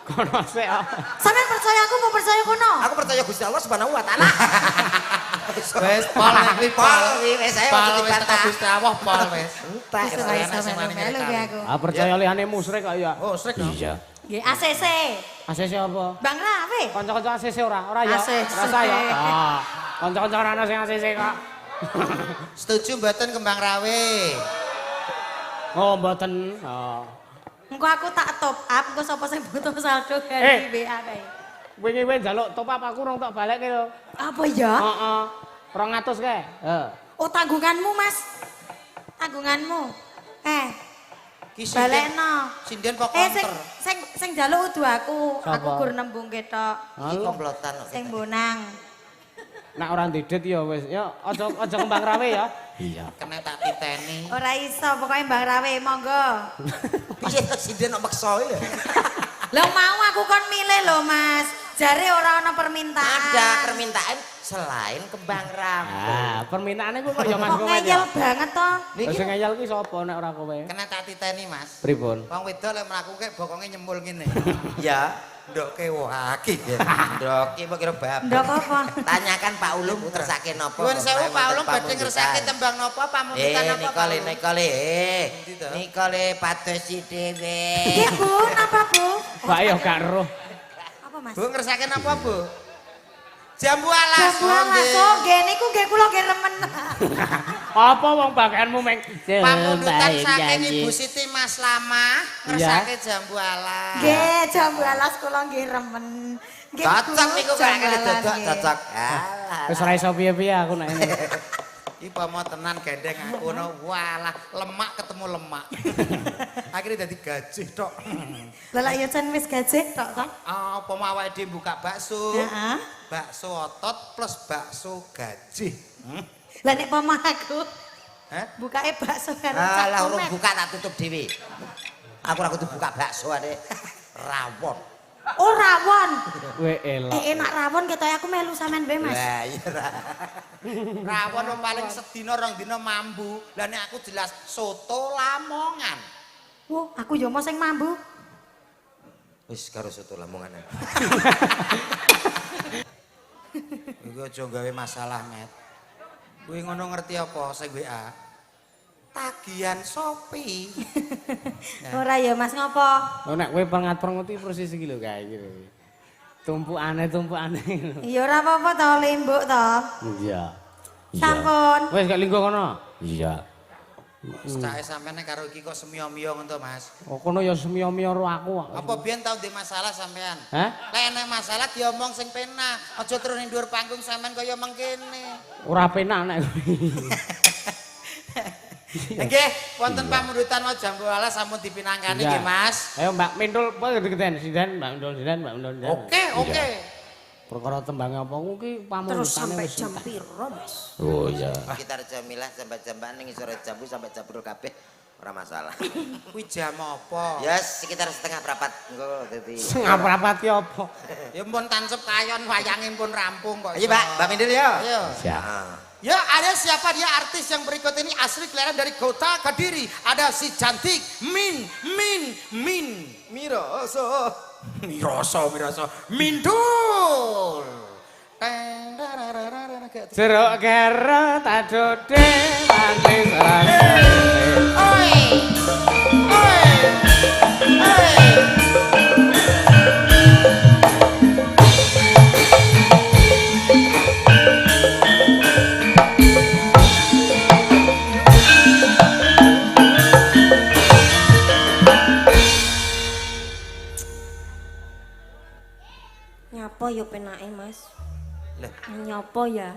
Kono sik. Sampeyan percaya aku mau percaya kono? aku percaya Gusti Allah Subhanahu wa taala. Wis pol iki Pol wis ae Pol ojo wis teko dibantah. Gusti Allah pol wis. Entek. Wis ora iso melu aku. Ah percaya liyane musyrik kok ya. Oh, srek dong. Iya. Nggih, ACC. ACC apa? Bang Rawe. Kanca-kanca ACC ora ya? ACC. Rasa ya. Ah. Kanca-kanca ora ana sing ACC kok. Setuju mboten kembang rawe? Oh, mboten. Oh. Engko aku tak top up, engko sapa sing butuh saldo dari WA kae. Wingi kowe njaluk top up aku rong tak balekke lho. Apa ya? Heeh. 200 kae. Heeh. Oh, tanggunganmu, Mas. Tanggunganmu. Ki Balekno. sinden kok Sing konter. sing njaluk udu aku. Sapa? Aku gur nembung ketok. Iki komplotan kok. Sing bonang. Nek ora ndedet ya wis. Ya aja kembang rawe ya. Iya. Kena tak titeni. Ora iso, pokoknya Mbak Rawe monggo. Piye to sinden kok maksa ya? Lah mau aku kon milih lho, Mas. Jare ora ana permintaan. Ada permintaan selain kembang rawe. Ah, permintaane ku kok ya Mas Kok kowe. ngeyel banget to. Sing ngeyel ki sapa nek ora kowe? Kena tak titeni, Mas. Pripun? Wong wedok lek mlakuke bokonge nyemul ngene. Ya, Ndoke waki. ndok iki kok kira bapak. Ndok apa? Tanyakan Pak Ulum tersake napa. Nuwun sewu Pak Ulum badhe ngersake tembang napa pamundutan napa Pak Ulum? Nika le pados si dhewe. Nggih, Bu, napa, Bu? Pak yo gak roh. Apa, Mas? Bu ngersake napa, Bu? Jambu alas. Jambu alas. Oh, nggih niku nggih kula nggih remen. Apa wong bagianmu meng Pamundutan saking Ibu Siti Mas Lama ngersake jambu alas. Nggih, jambu alas kula nggih remen. Nggih, Cocok Bu, niku jambu kaya alas, dodok nggih. cocok. Wis ora iso piye-piye aku nek ini. Iki pomo tenan gendeng aku no walah lemak ketemu lemak. Akhirnya dadi gajih tok. Lah lak ya jan wis gajih tok to. Apa mau awake dhewe buka bakso? Heeh. Bakso otot plus bakso gajih. Lah nek pomah aku Hah? bukae bakso karo Alah cak urung kumet. buka tak tutup dhewe. Aku ora kudu buka bakso ade. Rawon. Oh, rawon. Kowe elok. Enak rawon ketoke aku melu sampean wae, Mas. Lah iya ra. Rawon wong paling sedina rong dina mambu. Lah nek aku jelas soto Lamongan. Wah, aku yo mau sing mambu. Wis karo soto Lamongan. Iku aja gawe masalah, Met. Kuwi ngono ngerti apa sing WA? tagihan Sopi. Ora ya Mas ngopo? Oh nek kowe pengat-penguti persis iki lho kae iki. Tumpukane. Ya ora apa-apa to, lembuk to. Iya. Sampun. Wis gak linggo kono. Iya. Cake sampean karo iki kok semio-mio ngono Mas. Oh kono ya semio-mio karo aku. Apa biyen tau ndek masalah sampean? Hah? Lek enek masalah diomong sing penak, aja terus ning dhuwur panggung sampean kaya mengkene. Ora penak nek kowe. Nggih, wonten pamundutan mau jam 12 sampun dipinangkani nggih Mas. Ayo Mbak Mintul, apa gedhen sinden, Mbak Mintul sinden. Oke. Perkara tembang apa kuwi pamundutane Terus sampai jam piro, Mas? Oh iya. Sekitar jamilah sampai jam-jam ning sore jambu sampai jam 2 kabeh ora masalah. Kuwi jam apa? Ya sekitar setengah perapat engko dadi. Setengah perapat ki apa? Ya pun tansep kayon wayange pun rampung kok. Ayo Mbak Mindul ya. Ayo. Siap. Ya, ada siapa dia artis yang berikut ini asli kelahiran dari kota Kediri. Ada si cantik Min. Miroso. Mindul. Jeruk keret adode manis rasane. Oi. Nyapa ya penake, Mas? Lah, Nyapa ya?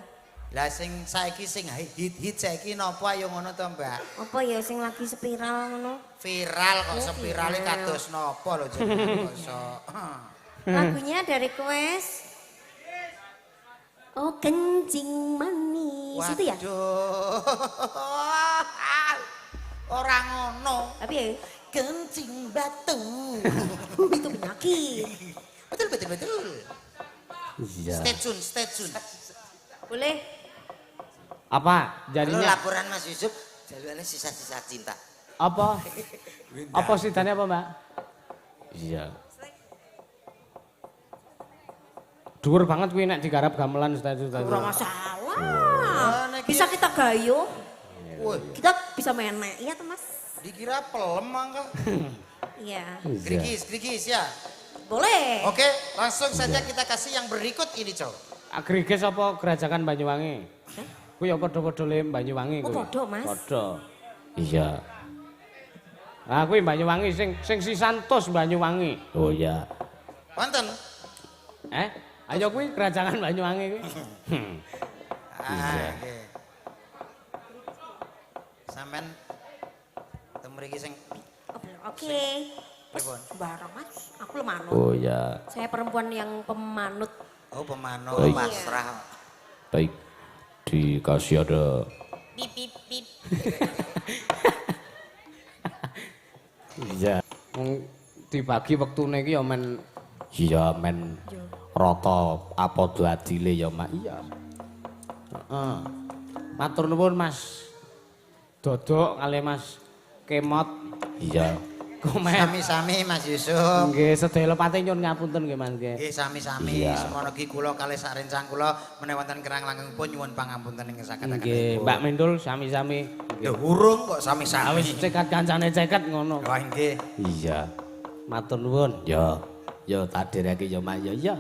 lah sing saiki sing hit saiki napa ayo ngono to, Mbak? Apa ya sing lagi spiral ngono? Viral kok spirale kados napa lho jenengan kok. Lagunya dari Quest. Oh, kencing manis. Itu ya? Waduh. Ora ngono. Tapi ya, Kencing batu. itu penyakit. Betul. Iya. Stay tune. Boleh? Apa Lalu jadinya? laporan Mas Yusuf jalurnya sisa-sisa cinta. Apa? Apa sidane apa, Mbak? Iya. Dhuwur banget kuwi nek digarap gamelan stasiun. Ora masalah. Bisa kita gayo. Woi, Kita bisa menek, iya tuh Mas? dikira pelem mangga. Iya. Grigis ya. Boleh. Oke, langsung saja kita kasih yang berikut ini, Cow. Agriges apa Gerajakan Banyuwangi? Kuwi ya padha-padha le Banyuwangi kuwi. Oh, padha, Mas. Padha. Iya. Ah kuwi Banyuwangi sing sisantos Banyuwangi. Oh iya. Wonten. Ayo kuwi Gerajakan Banyuwangi kuwi. Oke. Sampean mriki sing Oke. pripun? Barang Mas, aku lemanut. Oh iya. Saya perempuan yang pemanut. Oh, pemanut. Baik. Pasrah. Baik. Dikasih ada Pip. iya. Dibagi wektune iki ya men Iya men rata apa adile ya Mak. iya. Heeh. Matur nuwun Mas Dodok kali Mas Kemot. Iya. Komen. Sami-sami Mas Yusuf. Nggih sedaya pati nyuwun ngapunten nggih Mas nggih. Nggih sami-sami Iya. semono ki kula kalih sak rencang kula menawi wonten kerang langkung pun nyuwun pangapunten ing saged-saged. Nggih, Mbak Mindul sami-sami. Ya urung kok sami-sami. Wis cekat kancane ceket ngono. Wah nggih. Iya. Matur nuwun. Ya. Ya tadirake ya Mak ya. Ya.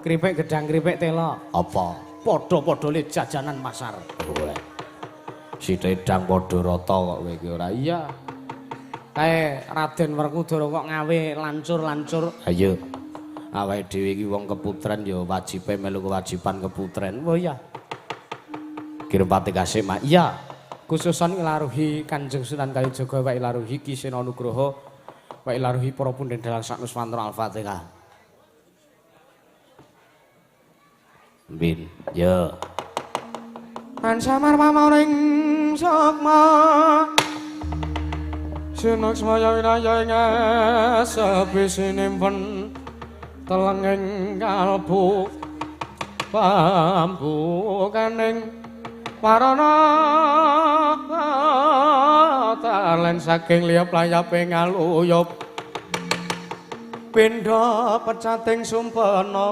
Kripik gedang kripik tela. Apa? Padha-padha le jajanan pasar. Oleh. Sithedang padha rata kok kowe iki ora iya. Kae Raden Werkudara kok ngawe lancur-lancur. Ayo. Awake dhewe iki wong keputren ya wajibe melu kewajiban keputren. Oh iya. Kirepati kasih Mak. Iya. Khususan ilaruhi Kanjeng Sunan Kalijaga wa ilaruhi Ki Sena Nugroho wa ilaruhi para pundhen dalang saknuswantara Al-Fatihah. Bin. Ya. Kan samar pamauring sukma Sinuk semaya winaya ing sepi sinimpen telenging kalbu bambu kaning warana talen saking liap layape ngaluyup pindha pecating sumpena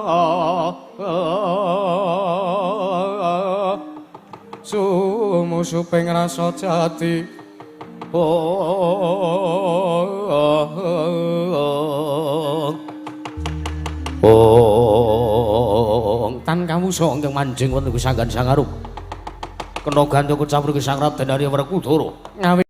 sumusuping rasa jati Tan kamu songkeng manjing wonten sanggan sangarup. Kena gantung campur ke sang Raden Arya Werkudara. Ngawi